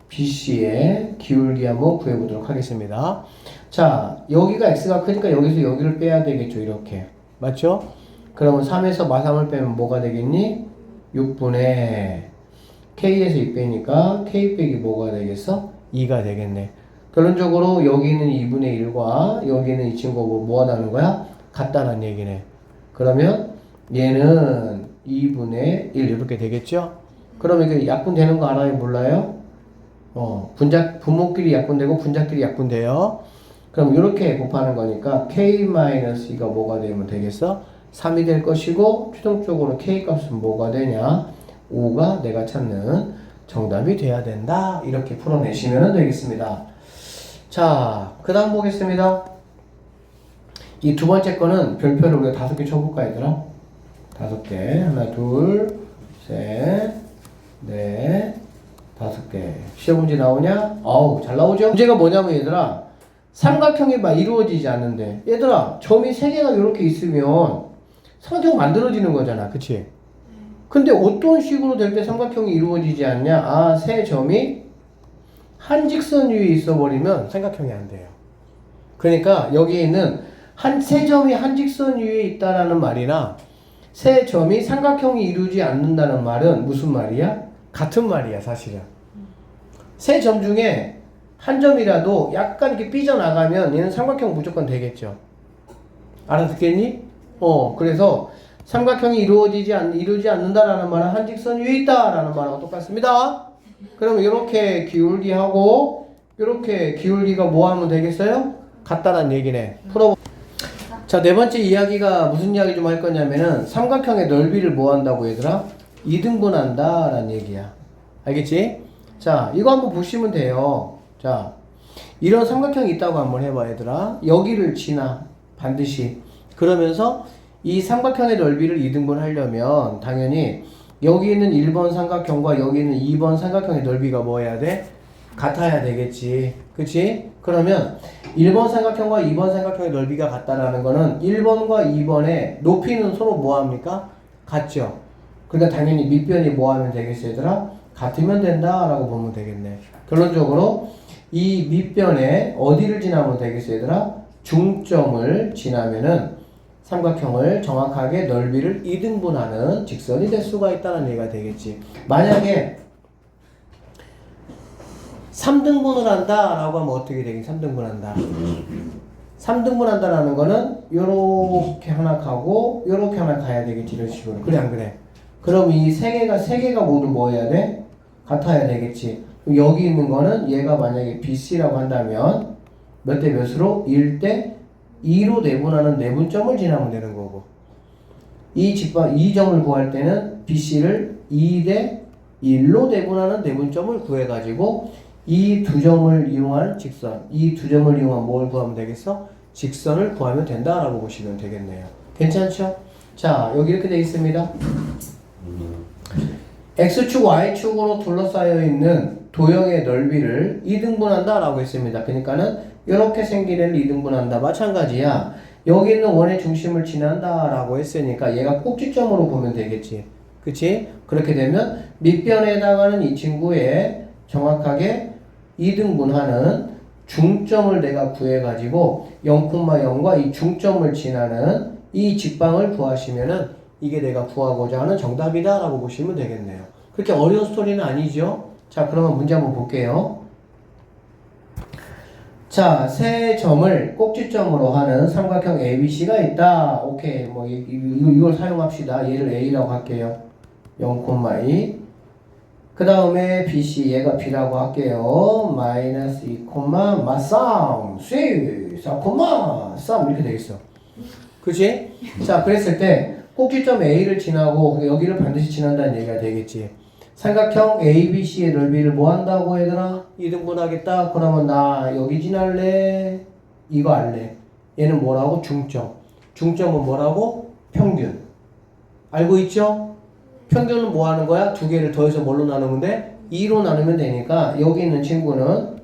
BC의 기울기 한번 구해보도록 하겠습니다. 자, 여기가 X가 크니까 여기서 여기를 빼야 되겠죠. 이렇게 맞죠? 그러면 3에서 마3을 빼면 뭐가 되겠니? 6분의 K에서 2 빼니까 K 빼기 뭐가 되겠어? 2가 되겠네. 결론적으로 여기는 2분의 1과 여기는 이 친구가 뭐 하다는 거야? 같다는 얘기네. 그러면 얘는 2분의 1 이렇게 되겠죠? 그러면 이게 약분되는 거 알아요? 몰라요? 분모끼리 약분되고 분자끼리 약분돼요. 그럼 이렇게 곱하는 거니까 K-2가 뭐가 되면 되겠어? 3이 될 것이고 최종적으로 K 값은 뭐가 되냐? 5가 내가 찾는 정답이 돼야 된다. 이렇게 풀어내시면 되겠습니다. 자, 그 다음 보겠습니다. 이 두 번째 거는 별표를 우리가 5개 쳐볼까 얘들아? 5개. 하나, 둘, 셋, 넷, 5개. 시험 문제 나오냐? 어우, 잘 나오죠? 문제가 뭐냐면 얘들아, 삼각형이 막 이루어지지 않는데 얘들아, 점이 3개가 이렇게 있으면 삼각형 만들어지는 거잖아. 그치? 근데 어떤 식으로 될 때 삼각형이 이루어지지 않냐? 세 점이 한 직선 위에 있어 버리면 삼각형이 안 돼요. 그러니까 여기에 있는 세 점이 한 직선 위에 있다라는 말이나 세 점이 삼각형이 이루지 않는다는 말은 무슨 말이야? 같은 말이야, 사실은. 세 점 중에 한 점이라도 약간 이렇게 삐져나가면 얘는 삼각형 무조건 되겠죠. 알아듣겠니? 그래서 삼각형이 이루어지지 않는다라는 말은 한 직선 위에 있다라는 말하고 똑같습니다. 그럼 이렇게 기울기하고 이렇게 기울기가 뭐 하면 되겠어요? 같다는 얘기네. 풀어보. 자, 네 번째 이야기가 무슨 이야기 좀 할 거냐면은 삼각형의 넓이를 뭐 한다고 얘들아? 2등분한다 라는 얘기야. 알겠지? 자, 이거 한번 보시면 돼요. 자, 이런 삼각형이 있다고 한번 해봐 얘들아. 여기를 지나 반드시. 그러면서 이 삼각형의 넓이를 2등분 하려면 당연히 여기 있는 1번 삼각형과 여기 있는 2번 삼각형의 넓이가 뭐 해야 돼? 같아야 되겠지. 그치? 그러면 1번 삼각형과 2번 삼각형의 넓이가 같다라는 거는 1번과 2번의 높이는 서로 뭐 합니까? 같죠? 그러니까 당연히 밑변이 뭐 하면 되겠어 얘들아? 같으면 된다 라고 보면 되겠네. 결론적으로 이 밑변에 어디를 지나면 되겠어 얘들아? 중점을 지나면은 삼각형을 정확하게 넓이를 2등분하는 직선이 될 수가 있다는 얘기가 되겠지. 만약에 3등분을 한다 라고 하면 어떻게 되겠지? 3등분 한다. 3등분 한다라는 거는 요렇게 하나 가고 요렇게 하나 가야 되겠지. 이런 식으로. 그래 안 그래? 그럼 이 세 개가 모두 뭐 해야 돼? 같아야 되겠지. 여기 있는 거는 얘가 만약에 BC라고 한다면 몇 대 몇으로? 1대 2로 내분하는 내분점을 지나면 되는 거고, 이 점을 구할 때는 BC를 2대 1로 내분하는 내분점을 구해가지고 이 두 점을 이용한 직선, 이 두 점을 이용한 뭘 구하면 되겠어? 직선을 구하면 된다라고 보시면 되겠네요. 괜찮죠? 자, 여기 이렇게 되어 있습니다. X축, Y축으로 둘러싸여 있는 도형의 넓이를 2등분한다 라고 했습니다. 그러니까는 이렇게 생긴 애를 2등분한다. 마찬가지야. 여기 있는 원의 중심을 지난다 라고 했으니까 얘가 꼭지점으로 보면 되겠지. 그치? 그렇게 되면 밑변에 해당하는 이 친구의 정확하게 2등분하는 중점을 내가 구해가지고 0,0과 이 중점을 지나는 이 직방을 구하시면은 이게 내가 구하고자 하는 정답이다 라고 보시면 되겠네요. 그렇게 어려운 스토리는 아니죠? 자, 그러면 문제 한번 볼게요. 자, 세 점을 꼭지점으로 하는 삼각형 ABC가 있다. 오케이. 뭐, 이걸 사용합시다. 얘를 A라고 할게요. 0,2. 그 다음에 BC, 얘가 B라고 할게요. 마이너스 2, 마삼, 4, 3 이렇게 되겠어. 그치? 자, 그랬을 때 꼭지점 A를 지나고 여기를 반드시 지난다는 얘기가 되겠지. 삼각형 ABC의 넓이를 뭐 한다고 얘들아? 2등분 하겠다? 그러면 나 여기 지날래? 이거 할래? 얘는 뭐라고? 중점. 중점은 뭐라고? 평균. 알고 있죠? 평균은 뭐 하는 거야? 두 개를 더해서 뭘로 나누면 돼? 2로 나누면 되니까 여기 있는 친구는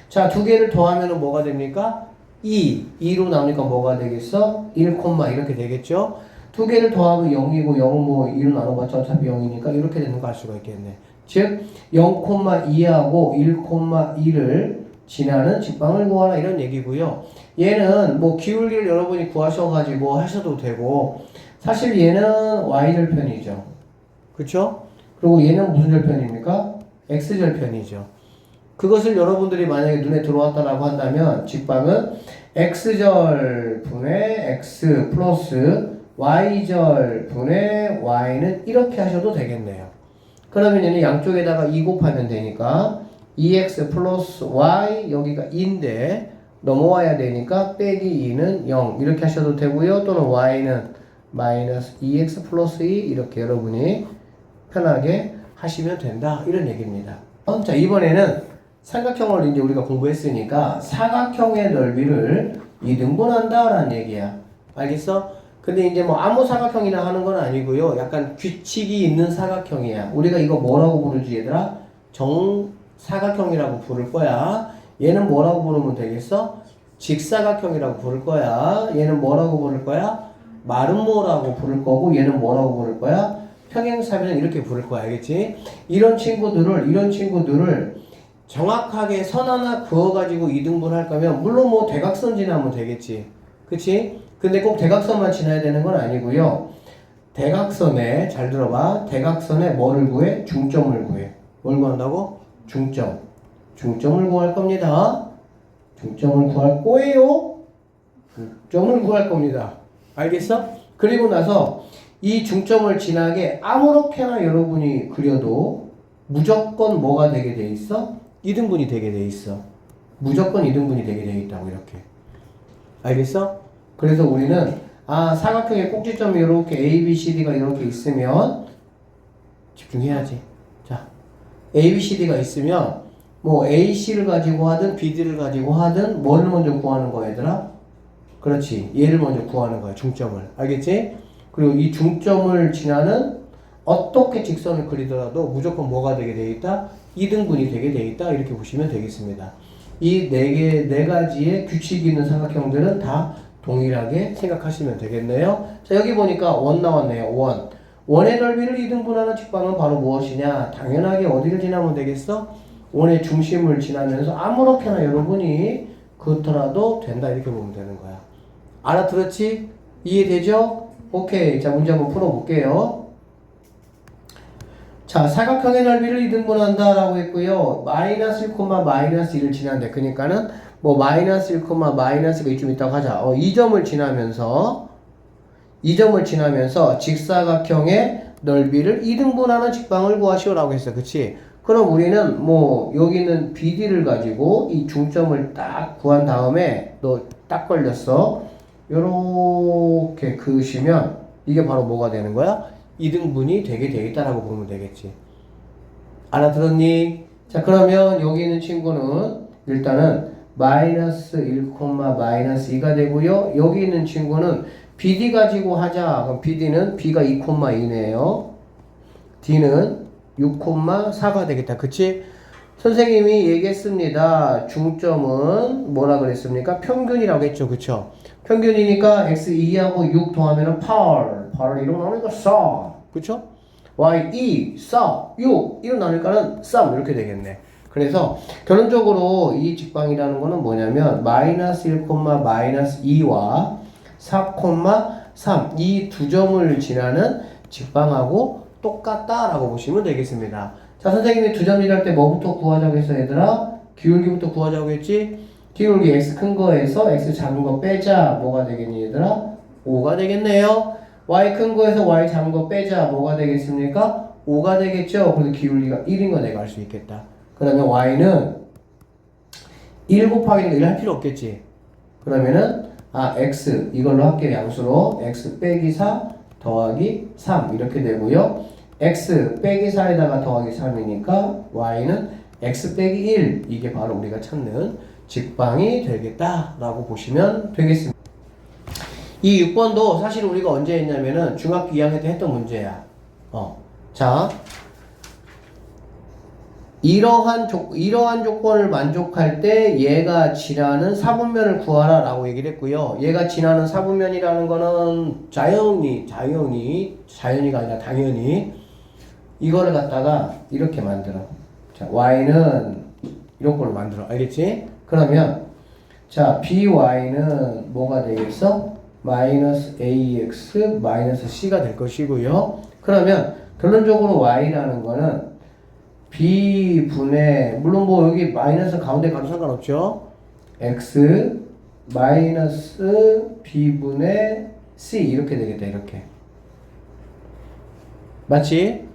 자, 두 개를 더하면 뭐가 됩니까? 2로 나누니까 뭐가 되겠어? 1, 이렇게 되겠죠? 두 개를 더하면 0이고 0은 뭐 2로 나눠봤자 어차피 0이니까 이렇게 되는 거 알 수가 있겠네. 즉 0,2하고 1,2를 지나는 직방을 구하라 이런 얘기고요. 얘는 뭐 기울기를 여러분이 구하셔가지고 하셔도 되고 사실 얘는 y절편이죠. 그쵸? 그리고 얘는 무슨 절편입니까? x절편이죠. 그것을 여러분들이 만약에 눈에 들어왔다라고 한다면 직방은 x절 분의 x 플러스 y절 분의 y는 이렇게 하셔도 되겠네요. 그러면 얘는 양쪽에다가 2 곱하면 되니까 2x 플러스 y 여기가 2인데 넘어와야 되니까 빼기 2는 0 이렇게 하셔도 되고요. 또는 y는 마이너스 2x 플러스 2 이렇게 여러분이 편하게 하시면 된다 이런 얘기입니다. 자, 이번에는 삼각형을 이제 우리가 공부했으니까 사각형의 넓이를 2등분한다 라는 얘기야. 알겠어? 근데 이제 뭐 아무 사각형이나 하는 건 아니고요. 약간 규칙이 있는 사각형이야. 우리가 이거 뭐라고 부르지 얘들아? 정사각형이라고 부를 거야. 얘는 뭐라고 부르면 되겠어? 직사각형이라고 부를 거야. 얘는 뭐라고 부를 거야? 마름모라고 부를 거고 얘는 뭐라고 부를 거야? 평행사변 이렇게 부를 거야. 알겠지? 이런 친구들을 정확하게 선 하나 그어가지고 2등분 할 거면 물론 뭐 대각선 지나면 되겠지. 그치? 근데 꼭 대각선만 지나야 되는 건 아니고요. 대각선에 잘 들어봐. 대각선에 뭐를 구해? 중점을 구해. 뭘 구한다고? 중점. 중점을 구할 겁니다. 중점을 구할 거예요. 중점을 구할 겁니다. 알겠어? 그리고 나서 이 중점을 지나게 아무렇게나 여러분이 그려도 무조건 뭐가 되게 돼 있어? 2등분이 되게 돼 있어. 무조건 2등분이 되게 돼 있다고 이렇게. 알겠어? 그래서 우리는 사각형의 꼭지점이 이렇게 A, B, C, D가 이렇게 있으면 집중해야지. 자, A, B, C, D가 있으면 뭐 A, C를 가지고 하든 B, D를 가지고 하든 뭐를 먼저 구하는 거야 얘들아? 그렇지. 얘를 먼저 구하는 거야. 중점을. 알겠지? 그리고 이 중점을 지나는 어떻게 직선을 그리더라도 무조건 뭐가 되게 돼 있다? 2등분이 되게 돼 있다. 이렇게 보시면 되겠습니다. 이 네 가지의 규칙이 있는 삼각형들은 다 동일하게 생각하시면 되겠네요. 자, 여기 보니까 원 나왔네요. 원. 원의 넓이를 2등분하는 직방은 바로 무엇이냐? 당연하게 어디를 지나면 되겠어? 원의 중심을 지나면서 아무렇게나 여러분이 그렇더라도 된다. 이렇게 보면 되는 거야. 알아들었지? 이해되죠? 오케이. 자, 문제 한번 풀어볼게요. 자, 사각형의 넓이를 2등분한다 라고 했고요. 마이너스 1, 마이너스 1을 지난대. 그러니까는 뭐 마이너스 1, 마이너스가 이쯤 있다고 하자. 이 점을 지나면서 직사각형의 넓이를 2등분하는 직방을 구하시오라고 했어. 그치? 그럼 우리는 뭐 여기 있는 BD를 가지고 이 중점을 딱 구한 다음에 너 딱 걸렸어. 요렇게 그으시면 이게 바로 뭐가 되는 거야? 2등분이 되게 돼 있다라고 보면 되겠지. 알아들었니? 자, 그러면 여기 있는 친구는 일단은 마이너스 1, 마이너스 2가 되고요. 여기 있는 친구는 BD 가지고 하자. 그럼 BD는 B가 2,2네요. D는 6,4가 되겠다. 그치? 선생님이 얘기했습니다. 중점은 뭐라 그랬습니까? 평균이라고 했죠. 그쵸? 평균이니까 x2하고 6 더하면은 8. 8을 1로 나누니까 4. 그쵸? y2, 4, 6. 1로 나누니까는 3. 이렇게 되겠네. 그래서 결론적으로 이 직방이라는 거는 뭐냐면 마이너스 1, 마이너스 2와 4, 3 이 두 점을 지나는 직방하고 똑같다라고 보시면 되겠습니다. 자, 선생님이 두 점 일할 때 뭐부터 구하자고 했어, 얘들아? 기울기부터 구하자고 했지? 기울기 x 큰 거에서 x 작은 거 빼자. 뭐가 되겠니, 얘들아? 5가 되겠네요. y 큰 거에서 y 작은 거 빼자. 뭐가 되겠습니까? 5가 되겠죠? 그래서 기울기가 1인 거 내가 알 수 있겠다. 그러면 y는 1 곱하기 1 할 필요 없겠지? 그러면은 x 이걸로 할게요. 양수로 x 빼기 4 더하기 3 이렇게 되고요. x 빼기 4에다가 더하기 3이니까 y는 x 빼기 1 이게 바로 우리가 찾는 직방이 되겠다라고 보시면 되겠습니다. 이 6번도 사실 우리가 언제 했냐면은 중학교 2학년 때 했던 문제야. 자, 이러한 조건을 만족할 때 얘가 지나는 사분면을 구하라 라고 얘기를 했고요. 얘가 지나는 사분면이라는 거는 자연이가 아니라 당연히 이거를 갖다가 이렇게 만들어. 자, y는 이런 걸로 만들어. 알겠지? 그러면 자, by는 뭐가 되겠어? 마이너스 ax 마이너스 c가 될 것이고요. 그러면 결론적으로 y라는 거는 b분의 물론 뭐 여기 마이너스 가운데 가도 상관없죠. x 마이너스 b분의 c 이렇게 되겠다. 이렇게 맞지?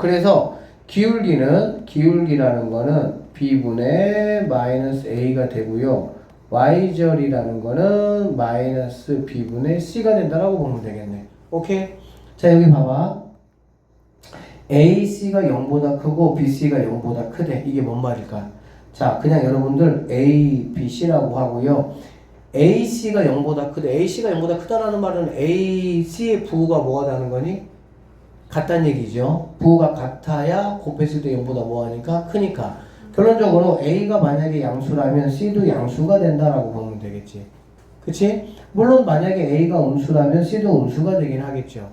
그래서 기울기라는 거는 b분의 마이너스 a가 되고요. y절이라는 거는 마이너스 b분의 c가 된다라고 보면 되겠네. 오케이? 자, 여기 봐봐. AC가 0보다 크고 BC가 0보다 크대. 이게 뭔 말일까? 자, 그냥 여러분들 A, B, C라고 하고요. AC가 0보다 크대. AC가 0보다 크다라는 말은 AC의 부호가 뭐가 되는 거니? 같다는 얘기죠. 부호가 같아야 곱했을 때 0보다 뭐하니까? 크니까. 결론적으로 A가 만약에 양수라면 C도 양수가 된다라고 보면 되겠지. 그치? 물론 만약에 A가 음수라면 C도 음수가 되긴 하겠죠.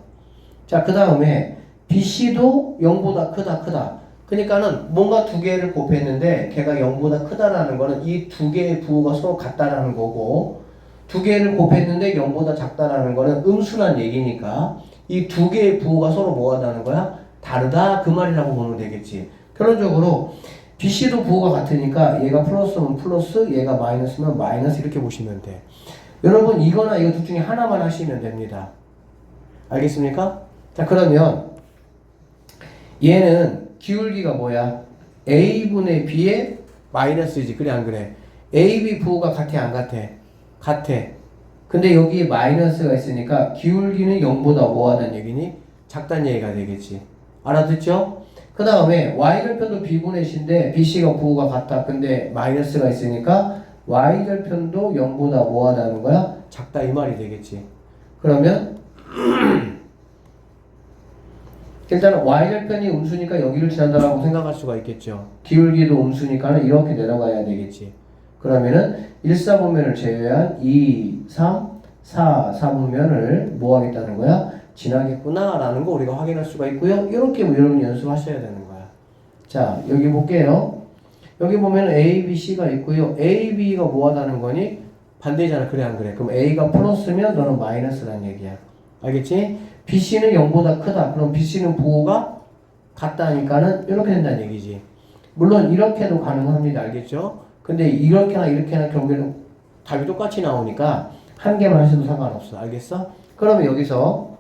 자, 그 다음에 BC도 0보다 크다. 그러니까는 뭔가 두 개를 곱했는데 걔가 0보다 크다라는 거는 이 두 개의 부호가 서로 같다라는 거고 두 개를 곱했는데 0보다 작다라는 거는 음수란 얘기니까 이 두 개의 부호가 서로 뭐하다는 거야? 다르다 그 말이라고 보면 되겠지. 결론적으로 BC도 부호가 같으니까 얘가 플러스면 플러스 얘가 마이너스면 마이너스 이렇게 보시면 돼. 여러분 이거나 이거 둘 중에 하나만 하시면 됩니다. 알겠습니까? 자, 그러면 얘는 기울기가 뭐야? A분의 B의 마이너스지. 그래 안 그래? AB 부호가 같아 안 같아? 같아. 근데 여기에 마이너스가 있으니까 기울기는 0보다 뭐하다는 얘기니? 작다는 얘기가 되겠지. 알아듣죠? 그 다음에 Y절편도 B분의 C인데 BC가 부호가 같다. 근데 마이너스가 있으니까 Y절편도 0보다 뭐하다는 거야? 작다 이 말이 되겠지. 그러면 일단은 y절편이 음수니까 여기를 지난다라고 생각할 수가 있겠죠. 기울기도 음수니까는 이렇게 내려가야 되겠지. 그러면은 1, 4분면을 제외한 2, 3, 4분면을 뭐 하겠다는 거야? 지나겠구나 라는 거 우리가 확인할 수가 있고요. 이렇게 여러분 연습하셔야 되는 거야. 자, 여기 볼게요. 여기 보면 A, B, C가 있고요. A, B가 뭐 하다는 거니? 반대잖아. 그래 안 그래? 그럼 A가 플러스면 너는 마이너스란 얘기야. 알겠지? BC는 0보다 크다. 그럼 BC는 부호가 같다니까는 이렇게 된다는 얘기지. 물론 이렇게도 가능합니다. 알겠죠? 근데 이렇게나 경우에는 답이 똑같이 나오니까 한 개만 하셔도 상관없어. 알겠어? 그러면 여기서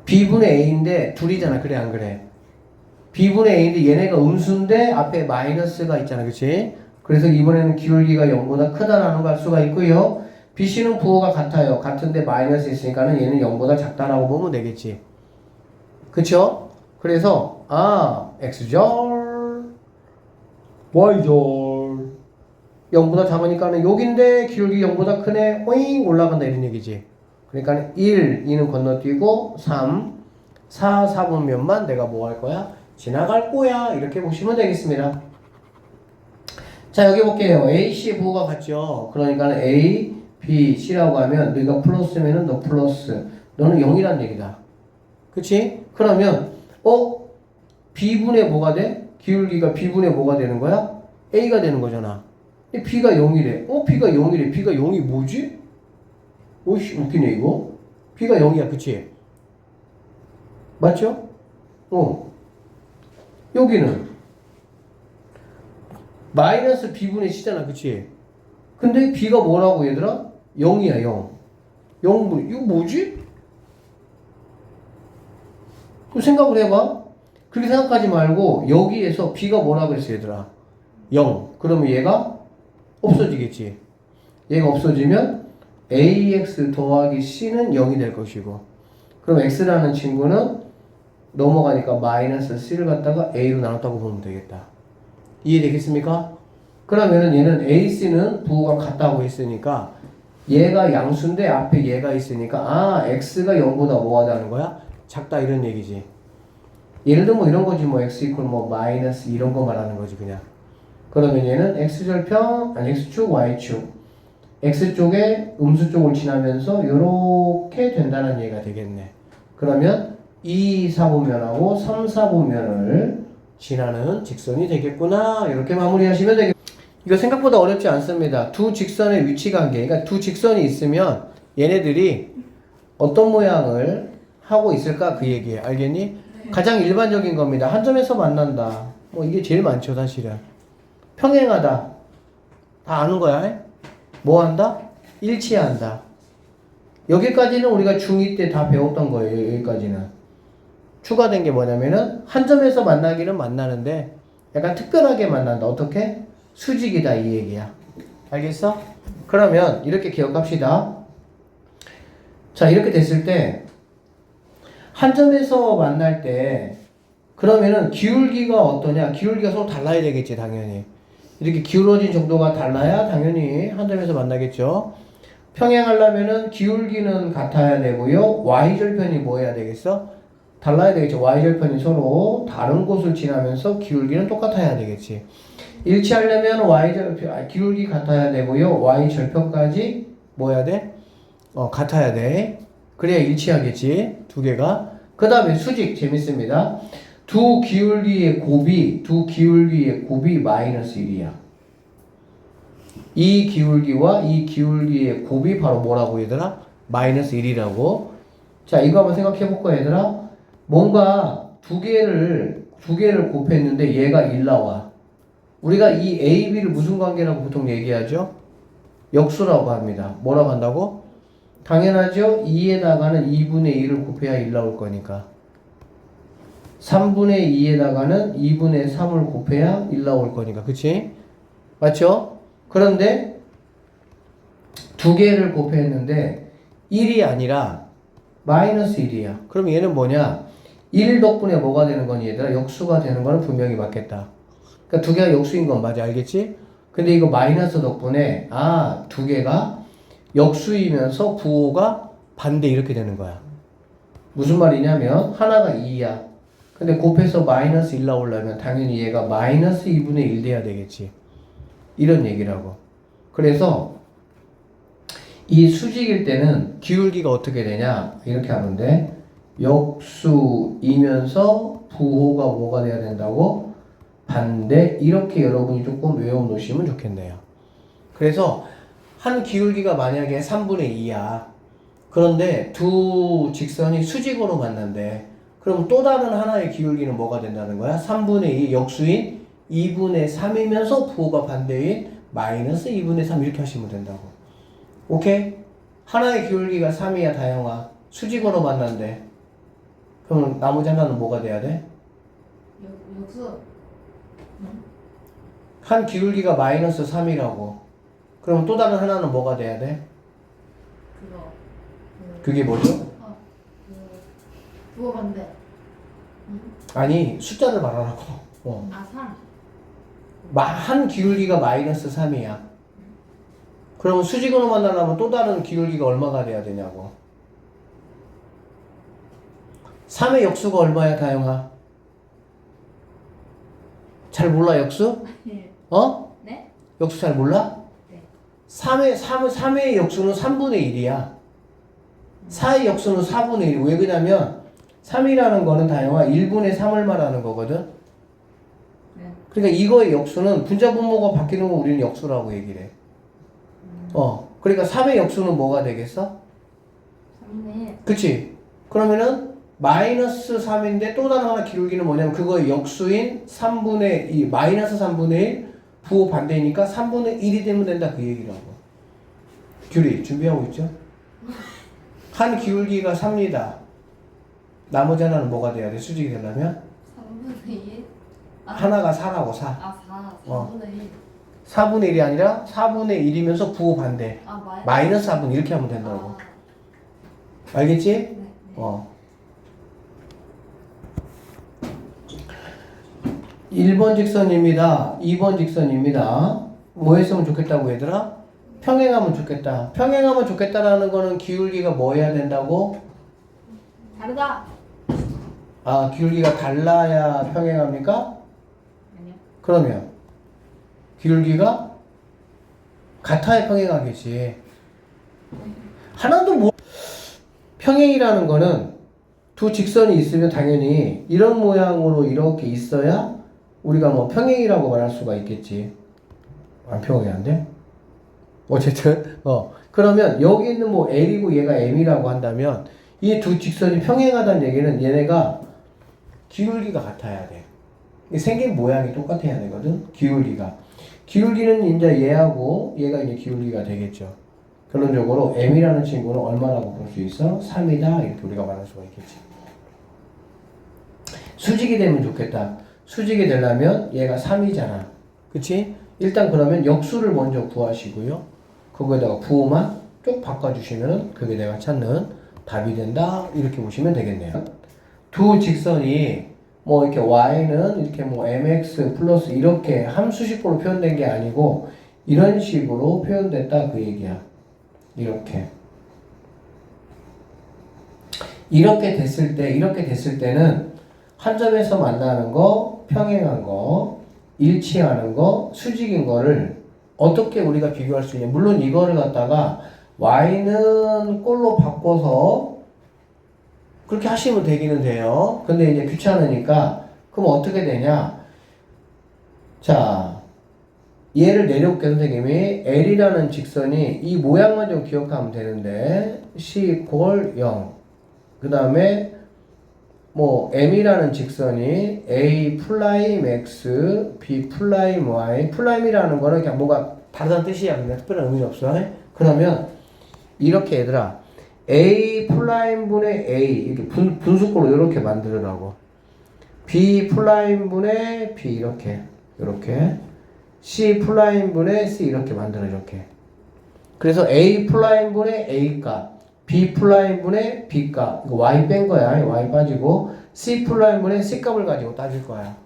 B분의 A인데 둘이잖아. 그래 안 그래? B분의 A인데 얘네가 음수인데 앞에 마이너스가 있잖아. 그치? 그래서 이번에는 기울기가 0보다 크다라는 걸 알 수가 있고요. BC는 부호가 같아요. 같은데 마이너스 있으니까는 얘는 0보다 작다라고 보면 되겠지. 그쵸? 그래서 X절, Y절 0보다 작으니까는 여긴데 기울기 0보다 크네. 오잉 올라간다 이런 얘기지. 그러니까 1, 2는 건너뛰고 3, 4, 4분면만 내가 뭐 할 거야? 지나갈 거야. 이렇게 보시면 되겠습니다. 자 여기 볼게요. A, C 부호가 같죠. 그러니까 A, B, C라고 하면 너가 플러스면은 너 플러스. 너는 0이란 얘기다. 그치? 그러면 B분의 뭐가 돼? 기울기가 B분의 뭐가 되는 거야? A가 되는 거잖아. B가 0이래. B가 0이래. B가 0이 뭐지? 오이씨 웃기네 이거. B가 0이야. 그치? 맞죠? 여기는 마이너스 B분의 C잖아. 그치? 근데 B가 뭐라고 얘들아? 0이야 0. 0분의 이거 뭐지? 또 생각을 해봐. 그렇게 생각하지 말고 여기에서 B가 뭐라 그랬어 얘들아? 0. 그러면 얘가 없어지겠지. 얘가 없어지면 AX 더하기 C는 0이 될 것이고, 그럼 X라는 친구는 넘어가니까 마이너스 C를 갖다가 A로 나눴다고 보면 되겠다. 이해되겠습니까? 그러면은 얘는 AC는 부호가 같다고 했으니까 얘가 양수인데 앞에 얘가 있으니까 X가 0보다 뭐 하다는 거야? 작다 이런 얘기지. 예를 들면 뭐 이런 거지. 뭐 X 이퀄 뭐 마이너스 이런 거 말하는 거지 그냥. 그러면 얘는 X절편 아니 X축 Y축 X쪽에 음수 쪽을 지나면서 요렇게 된다는 얘기가 되겠네. 그러면 2, 4분면하고 3, 4분면을 지나는 직선이 되겠구나. 이렇게 마무리하시면 되겠습니다. 이거 생각보다 어렵지 않습니다. 두 직선의 위치 관계. 그러니까 두 직선이 있으면 얘네들이 어떤 모양을 하고 있을까 그 얘기예요. 알겠니? 가장 일반적인 겁니다. 한 점에서 만난다. 뭐 이게 제일 많죠 사실은. 평행하다. 다 아는 거야. 뭐 한다? 일치한다. 여기까지는 우리가 중2 때 다 배웠던 거예요. 여기까지는. 추가된 게 뭐냐면은 한 점에서 만나기는 만나는데 약간 특별하게 만난다. 어떻게? 수직이다 이 얘기야. 알겠어? 그러면 이렇게 기억합시다. 자 이렇게 됐을 때 한 점에서 만날 때 그러면은 기울기가 어떠냐? 기울기가 서로 달라야 되겠지 당연히. 이렇게 기울어진 정도가 달라야 당연히 한 점에서 만나겠죠. 평행하려면은 기울기는 같아야 되고요. Y절편이 뭐 해야 되겠어? 달라야 되겠죠. Y절편이 서로 다른 곳을 지나면서 기울기는 똑같아야 되겠지. 일치하려면 Y절편, 기울기 같아야 되고요. Y절편까지 뭐 해야 돼? 같아야 돼. 그래야 일치하겠지. 두 개가. 그 다음에 수직 재밌습니다. 두 기울기의 곱이 마이너스 1이야. 이 기울기와 이 기울기의 곱이 바로 뭐라고 얘들아? 마이너스 1이라고. 자 이거 한번 생각해 볼까 얘들아? 뭔가 두 개를 곱했는데 얘가 1 나와. 우리가 이 A, B를 무슨 관계라고 보통 얘기하죠? 역수라고 합니다. 뭐라고 한다고? 당연하죠. 2에다가는 2분의 1을 곱해야 1 나올 거니까. 3분의 2에다가는 2분의 3을 곱해야 1 나올 거니까. 그치? 맞죠? 그런데 두 개를 곱했는데 1이 아니라 마이너스 1이야. 그럼 얘는 뭐냐? 1 덕분에 뭐가 되는 거니 얘들아? 역수가 되는 거는 분명히 맞겠다. 그러니까 두 개가 역수인 건 맞아. 알겠지? 근데 이거 마이너스 덕분에 두 개가 역수이면서 부호가 반대 이렇게 되는 거야. 무슨 말이냐면 하나가 2야. 근데 곱해서 마이너스 1 나오려면 당연히 얘가 마이너스 2분의 1 돼야 되겠지. 이런 얘기라고. 그래서 이 수직일 때는 기울기가 어떻게 되냐? 이렇게 하면 돼. 역수이면서 부호가 뭐가 돼야 된다고? 반대. 이렇게 여러분이 조금 외워놓으시면 좋겠네요. 그래서 한 기울기가 만약에 3분의 2야. 그런데 두 직선이 수직으로 만난대. 그럼 또 다른 하나의 기울기는 뭐가 된다는 거야? 3분의 2 역수인 2분의 3이면서 부호가 반대인 마이너스 2분의 3 이렇게 하시면 된다고. 오케이? 하나의 기울기가 3이야 다영아. 수직으로 만난대. 그럼 나머지 하나는 뭐가 돼야 돼? 역수. 한 기울기가 마이너스 3이라고. 그럼 또 다른 하나는 뭐가 돼야 돼? 그게 뭐죠? 부호 반대. 아니 숫자를 말하라고. 3. 한 기울기가 마이너스 3이야. 그러면 수직으로 만나려면 또 다른 기울기가 얼마가 돼야 되냐고. 3의 역수가 얼마야, 다영아? 잘 몰라, 역수? 네. 어? 네? 역수 잘 몰라? 네. 3의 역수는 3분의 1이야. 4의 역수는 4분의 1. 왜 그러냐면 3이라는 거는 다영아 1분의 3을 말하는 거거든. 네. 그러니까 이거의 역수는 분자 분모가 바뀌는 거 우리는 역수라고 얘기를 해. 그러니까 3의 역수는 뭐가 되겠어? 3네. 그치? 그러면은 마이너스 3인데 또 다른 하나 기울기는 뭐냐면 그거의 역수인 3분의 2, 마이너스 3분의 1 부호 반대니까 3분의 1이 되면 된다 그 얘기라고. 규리 준비하고 있죠? 한 기울기가 3이다. 나머지 하나는 뭐가 돼야 돼? 수직이 되려면? 3분의 1? 하나가 4라고 4. 4분의 1. 4분의 1이 아니라 4분의 1이면서 부호 반대. 마이너스 4분 이렇게 하면 된다고. 알겠지? 네. 어. 1번 직선입니다. 2번 직선입니다. 뭐 했으면 좋겠다고 얘들아? 평행하면 좋겠다. 평행하면 좋겠다라는 거는 기울기가 뭐 해야 된다고? 다르다. 아, 기울기가 달라야 평행합니까? 아니요. 그러면 기울기가 같아야 평행하겠지. 하나도 뭐 평행이라는 거는 두 직선이 있으면 당연히 이런 모양으로 이렇게 있어야 우리가 뭐 평행이라고 말할 수가 있겠지. 안 평행한데? 어쨌든 그러면 여기 있는 뭐 L이고 얘가 M이라고 한다면 이 두 직선이 평행하다는 얘기는 얘네가 기울기가 같아야 돼. 생긴 모양이 똑같아야 되거든. 기울기는 이제 얘하고 얘가 이제 기울기가 되겠죠. 결론적으로 M이라는 친구는 얼마라고 볼 수 있어? 3이다 이렇게 우리가 말할 수가 있겠지. 수직이 되면 좋겠다. 수직이 되려면 얘가 3이잖아. 그치? 일단 그러면 역수를 먼저 구하시고요. 그거에다가 부호만 쭉 바꿔주시면 그게 내가 찾는 답이 된다. 이렇게 보시면 되겠네요. 두 직선이 뭐 이렇게 y는 이렇게 뭐 mx 플러스 이렇게 함수식으로 표현된 게 아니고 이런 식으로 표현됐다 그 얘기야. 이렇게 됐을 때는 한 점에서 만나는 거, 평행한 거, 일치하는 거, 수직인 거를 어떻게 우리가 비교할 수 있냐. 물론 이거를 갖다가 y는 꼴로 바꿔서 그렇게 하시면 되기는 돼요. 근데 이제 귀찮으니까 그럼 어떻게 되냐. 자, 얘를 내려올게 선생님이. L이라는 직선이 이 모양만 좀 기억하면 되는데 C 꼴 0. 그 다음에 뭐 M이라는 직선이 A 플라임 X, B 플라임 Y. 플라임이라는 거는 그냥 뭐가 다르다는 뜻이야. 그냥 특별한 의미는 없어. 그러면 이렇게 얘들아 A 플라임 분의 A 이렇게 분수꼴로 이렇게 만들으라고. B 플라임 분의 B 이렇게 C 플라임 분의 C 이렇게 만들어 이렇게. 그래서 A 플라임 분의 A 값, B 플라임 분의 B 값, 이거 Y 뺀 거야. Y 빠지고 C 플라임 분의 C 값을 가지고 따질 거야.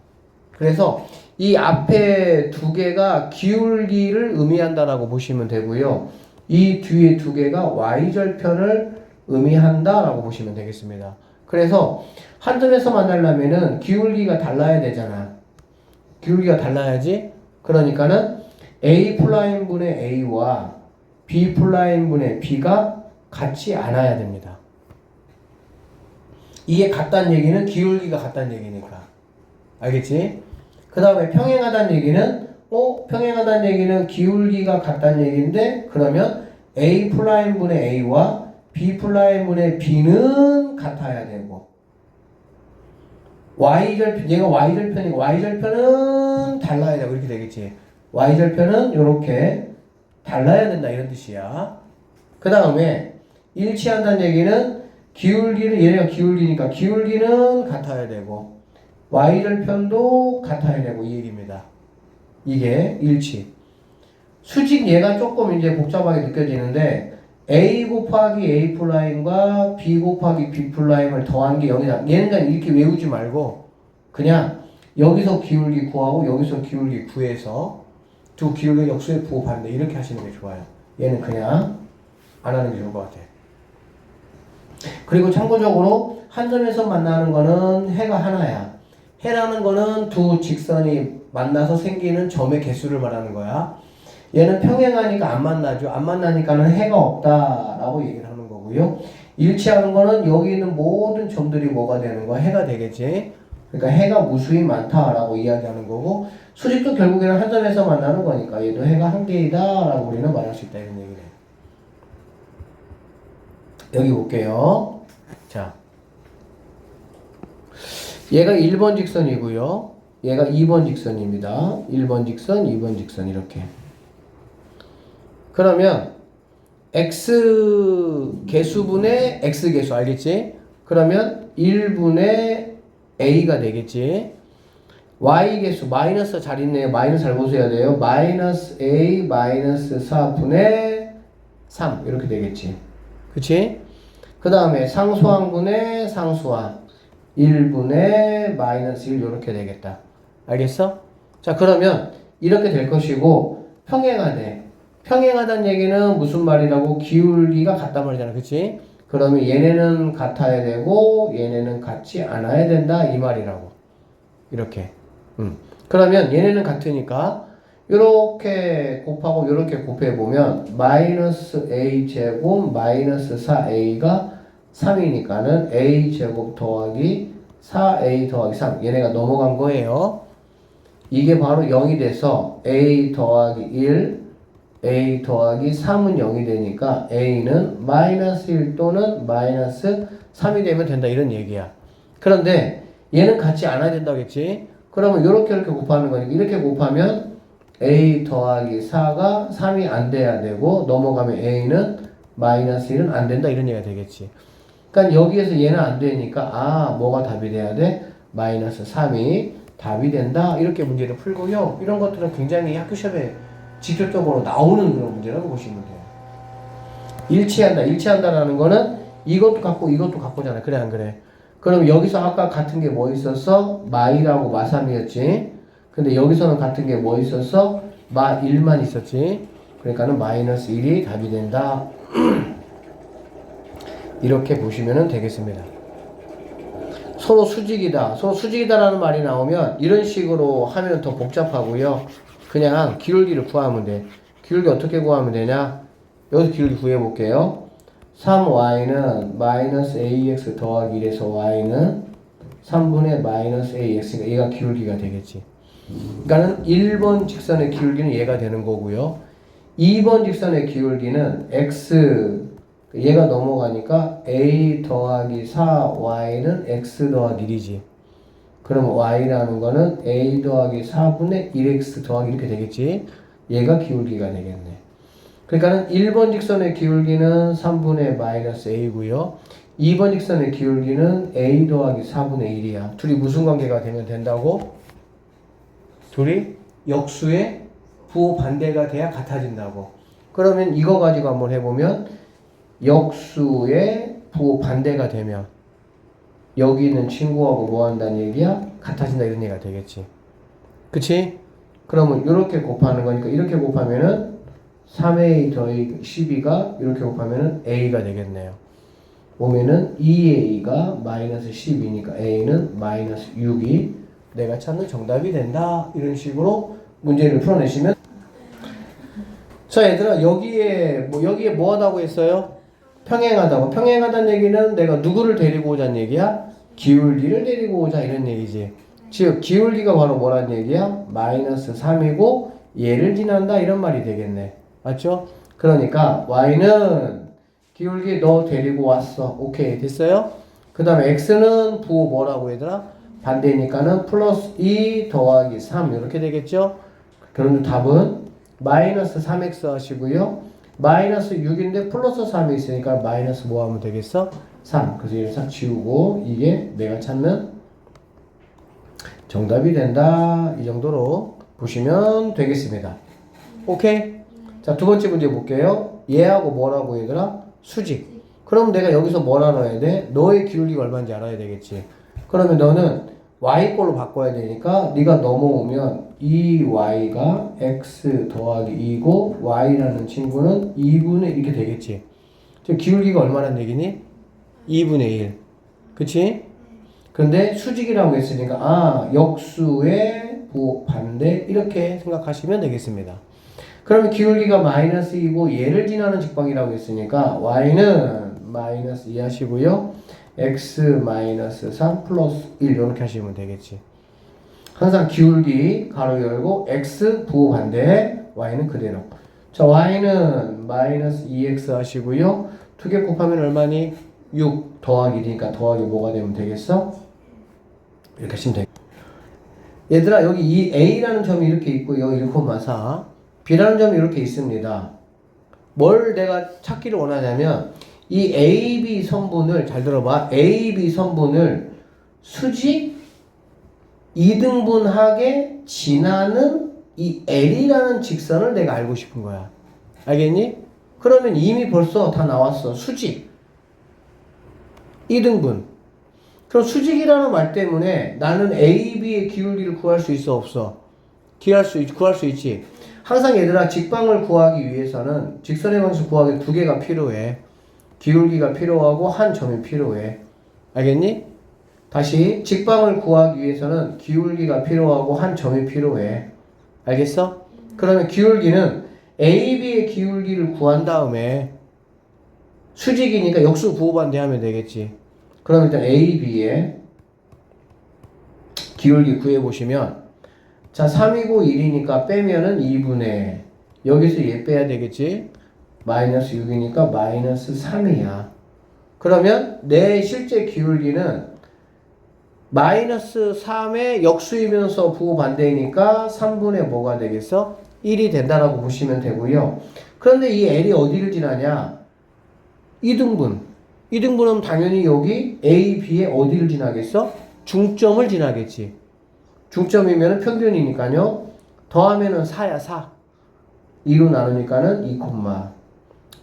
그래서 이 앞에 두 개가 기울기를 의미한다라고 보시면 되고요. 이 뒤에 두 개가 y절편을 의미한다라고 보시면 되겠습니다. 그래서 한 점에서 만나려면은 기울기가 달라야 되잖아. 기울기가 달라야지. 그러니까는 A 플라임 분의 A와 B 플라임 분의 B가 같지 않아야 됩니다. 이게 같다는 얘기는 기울기가 같다는 얘기니까. 알겠지? 그 다음에 평행하다는 얘기는 평행하다는 얘기는 기울기가 같다는 얘기인데 그러면 A 플라임 분의 A와 B 플라임 분의 B는 같아야 되고 Y절편, 얘가 Y절편이고 Y절편은 달라야 되고 이렇게 되겠지. Y절편은 이렇게 달라야 된다 이런 뜻이야. 그 다음에 일치한다는 얘기는 기울기는 얘네가 기울기니까 기울기는 같아야 되고 Y절편도 같아야 되고 이 얘기입니다. 이게 일치. 수직 얘가 조금 이제 복잡하게 느껴지는데 A 곱하기 A 플라임과 B 곱하기 B 플라임을 더한 게 0이다. 얘는 그냥 이렇게 외우지 말고 그냥 여기서 기울기 구하고 여기서 기울기 구해서 두 기울기 역수의 부호 반대 이렇게 하시는 게 좋아요. 얘는 그냥 안 하는 게 좋을 것 같아. 그리고 참고적으로 한 점에서 만나는 거는 해가 하나야. 해라는 거는 두 직선이 만나서 생기는 점의 개수를 말하는 거야. 얘는 평행하니까 안 만나죠. 안 만나니까는 해가 없다라고 얘기를 하는 거고요. 일치하는 거는 여기 있는 모든 점들이 뭐가 되는 거야? 해가 되겠지. 그러니까 해가 무수히 많다라고 이야기하는 거고, 수직도 결국에는 한 점에서 만나는 거니까 얘도 해가 한 개이다라고 우리는 말할 수 있다 이런 얘기를 해. 여기 볼게요. 자, 얘가 1번 직선이고요. 얘가 2번 직선입니다. 1번 직선, 2번 직선 이렇게. 그러면 x 개수분의 x 개수 알겠지? 그러면 1분의 a가 되겠지. y 개수 마이너스 잘 있네요. 마이너스 잘 보셔야 돼요. 마이너스 a 마이너스 4분의 3 이렇게 되겠지. 그치? 그 다음에 상수항분의 상수항 1분의 마이너스 1 이렇게 되겠다. 알겠어? 자 그러면 이렇게 될 것이고 평행하네. 평행하다는 얘기는 무슨 말이라고? 기울기가 같단 말이잖아. 그치? 그러면 얘네는 같아야 되고 얘네는 같지 않아야 된다 이 말이라고. 이렇게. 그러면 얘네는 같으니까 이렇게 곱하고 이렇게 곱해보면 마이너스 a 제곱 마이너스 4a가 3이니까는 a 제곱 더하기 4a 더하기 3 얘네가 넘어간 거예요. 이게 바로 0이 돼서 a 더하기 1 a 더하기 3은 0이 되니까 a는 마이너스 1 또는 마이너스 3이 되면 된다 이런 얘기야. 그런데 얘는 같지 않아야 된다겠지. 그러면 이렇게 곱하는 거니까 이렇게 곱하면 a 더하기 4가 3이 안 돼야 되고 넘어가면 a는 마이너스 1은 안 된다 이런 얘기가 되겠지. 그러니까 여기에서 얘는 안 되니까 아 뭐가 답이 돼야 돼? 마이너스 3이 답이 된다 이렇게 문제를 풀고요. 이런 것들은 굉장히 학교 시험에 직접적으로 나오는 그런 문제라고 보시면 돼요. 일치한다. 일치한다라는 거는 이것도 같고 이것도 같고잖아. 그래 안 그래? 그럼 여기서 아까 같은 게 뭐 있었어? 마이라고 마3이었지. 근데 여기서는 같은 게 뭐 있었어? 마1만 있었지. 그러니까는 마이너스 1이 답이 된다. 이렇게 보시면 되겠습니다. 서로 수직이다. 서로 수직이다라는 말이 나오면 이런 식으로 하면 더 복잡하고요. 그냥 기울기를 구하면 돼. 기울기 어떻게 구하면 되냐? 여기서 기울기 구해 볼게요. 3y는 마이너스 ax 더하기 1에서 y는 3분의 마이너스 ax가 얘가 기울기가 되겠지. 그러니까는 1번 직선의 기울기는 얘가 되는 거고요. 2번 직선의 기울기는 x 얘가 넘어가니까 a 더하기 4y는 x 더하기 1이지. 그럼 y라는 거는 a 더하기 4분의 1x 더하기 이렇게 되겠지. 얘가 기울기가 되겠네. 그러니까는 1번 직선의 기울기는 3분의 마이너스 a고요. 2번 직선의 기울기는 a 더하기 4분의 1이야. 둘이 무슨 관계가 되면 된다고? 둘이 역수의 부호 반대가 돼야 같아진다고. 그러면 이거 가지고 한번 해보면 역수의 부호 반대가 되면 여기 있는 친구하고 뭐 한다는 얘기야? 같아진다 이런 얘기가 되겠지. 그치? 그러면 이렇게 곱하는 거니까 이렇게 곱하면은 3a 더하기 12가 이렇게 곱하면은 a가 되겠네요. 보면은 2a가 마이너스 12니까 a는 마이너스 6이 내가 찾는 정답이 된다. 이런 식으로 문제를 풀어내시면. 자 얘들아 여기에 뭐 하다고 했어요? 평행하다고. 평행하다는 얘기는 내가 누구를 데리고 오자는 얘기야? 기울기를 데리고 오자 이런 얘기지. 즉 기울기가 바로 뭐라는 얘기야? 마이너스 3이고 얘를 지난다 이런 말이 되겠네. 맞죠? 그러니까 y는 기울기 너 데리고 왔어. 오케이 됐어요? 그 다음에 x는 부호 뭐라고 얘들아? 반대니까는 플러스 2 더하기 3 이렇게 되겠죠? 그럼 답은 마이너스 3x 하시고요. 마이너스 6인데 플러스 3이 있으니까 마이너스 뭐 하면 되겠어? 3. 그래서 이를 싹 지우고 이게 내가 찾는 정답이 된다. 이 정도로 보시면 되겠습니다. 오케이? 자, 두 번째 문제 볼게요. 얘하고 뭐라고 얘들아? 수직. 그럼 내가 여기서 뭘 알아야 돼? 너의 기울기가 얼마인지 알아야 되겠지. 그러면 너는 y꼴로 바꿔야 되니까 네가 넘어오면 이 y가 x 더하기 2고 y라는 친구는 2분의 이렇게 되겠지. 저 기울기가 얼마란 얘기니? 2분의 1. 그치? 그런데 수직이라고 했으니까 역수의 반대 이렇게 생각하시면 되겠습니다. 그러면 기울기가 마이너스 2고 얘를 지나는 직방이라고 했으니까 y는 마이너스 2 하시고요. x 마이너스 3 플러스 1 이렇게 하시면 되겠지. 항상 기울기 가로 열고 x 부호 반대 y는 그대로. 자 y는 마이너스 2x 하시고요. 두 개 곱하면 얼마니? 6 더하기 1이니까 더하기 뭐가 되면 되겠어? 이렇게 하시면 돼. 얘들아 여기 이 a라는 점이 이렇게 있고 여기 1,4 b라는 점이 이렇게 있습니다. 뭘 내가 찾기를 원하냐면 이 AB 선분을 잘 들어봐. AB 선분을 수직 2등분하게 지나는 이 L이라는 직선을 내가 알고 싶은 거야. 알겠니? 그러면 이미 벌써 다 나왔어. 수직 2등분. 그럼 수직이라는 말 때문에 나는 AB의 기울기를 구할 수 있어 없어? 구할 수 있지. 항상 얘들아 직방을 구하기 위해서는 직선의 방식 구하기 두 개가 필요해. 기울기가 필요하고 한 점이 필요해. 알겠니? 다시 직방을 구하기 위해서는 기울기가 필요하고 한 점이 필요해. 알겠어? 그러면 기울기는 AB의 기울기를 구한 다음에 수직이니까 역수 부호반대하면 되겠지. 그럼 일단 AB의 기울기 구해보시면 자 3이고 1이니까 빼면은 2분의 여기서 얘 빼야 되겠지. 마이너스 6이니까 마이너스 3이야. 그러면 내 실제 기울기는 마이너스 3의 역수이면서 부호 반대이니까 3분의 뭐가 되겠어? 1이 된다라고 보시면 되고요. 그런데 이 L이 어디를 지나냐? 2등분. 2등분은 당연히 여기 A, B의 어디를 지나겠어? 중점을 지나겠지. 중점이면 평균이니까요. 더하면은 4야 4. 2로 나누니까는 2,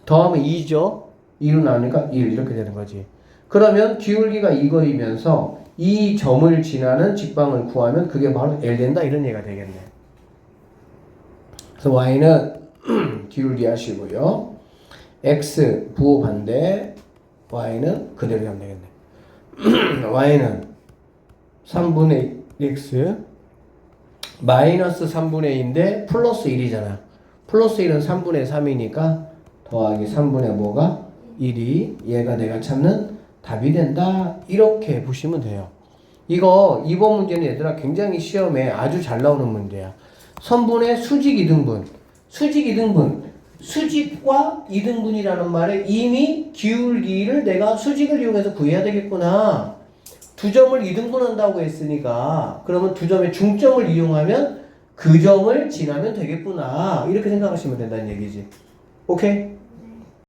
더하면 2죠. 2로 나누니까 1 이렇게 되는 거지. 그러면 기울기가 이거이면서 이 점을 지나는 직방을 구하면 그게 바로 L 된다 이런 얘기가 되겠네. 그래서 y는 기울기 하시고요. x 부호 반대 y는 그대로 하면 되겠네. y는 3분의 x 마이너스 3분의 2인데 플러스 1이잖아. 플러스 1은 3분의 3이니까 더하기 3분의 뭐가? 1이 얘가 내가 찾는 답이 된다. 이렇게 보시면 돼요. 이거 이번 문제는 얘들아 굉장히 시험에 아주 잘 나오는 문제야. 선분의 수직 2등분. 수직 2등분. 수직과 2등분이라는 말에 이미 기울기를 내가 수직을 이용해서 구해야 되겠구나. 두 점을 2등분한다고 했으니까 그러면 두 점의 중점을 이용하면 그 점을 지나면 되겠구나. 이렇게 생각하시면 된다는 얘기지. 오케이?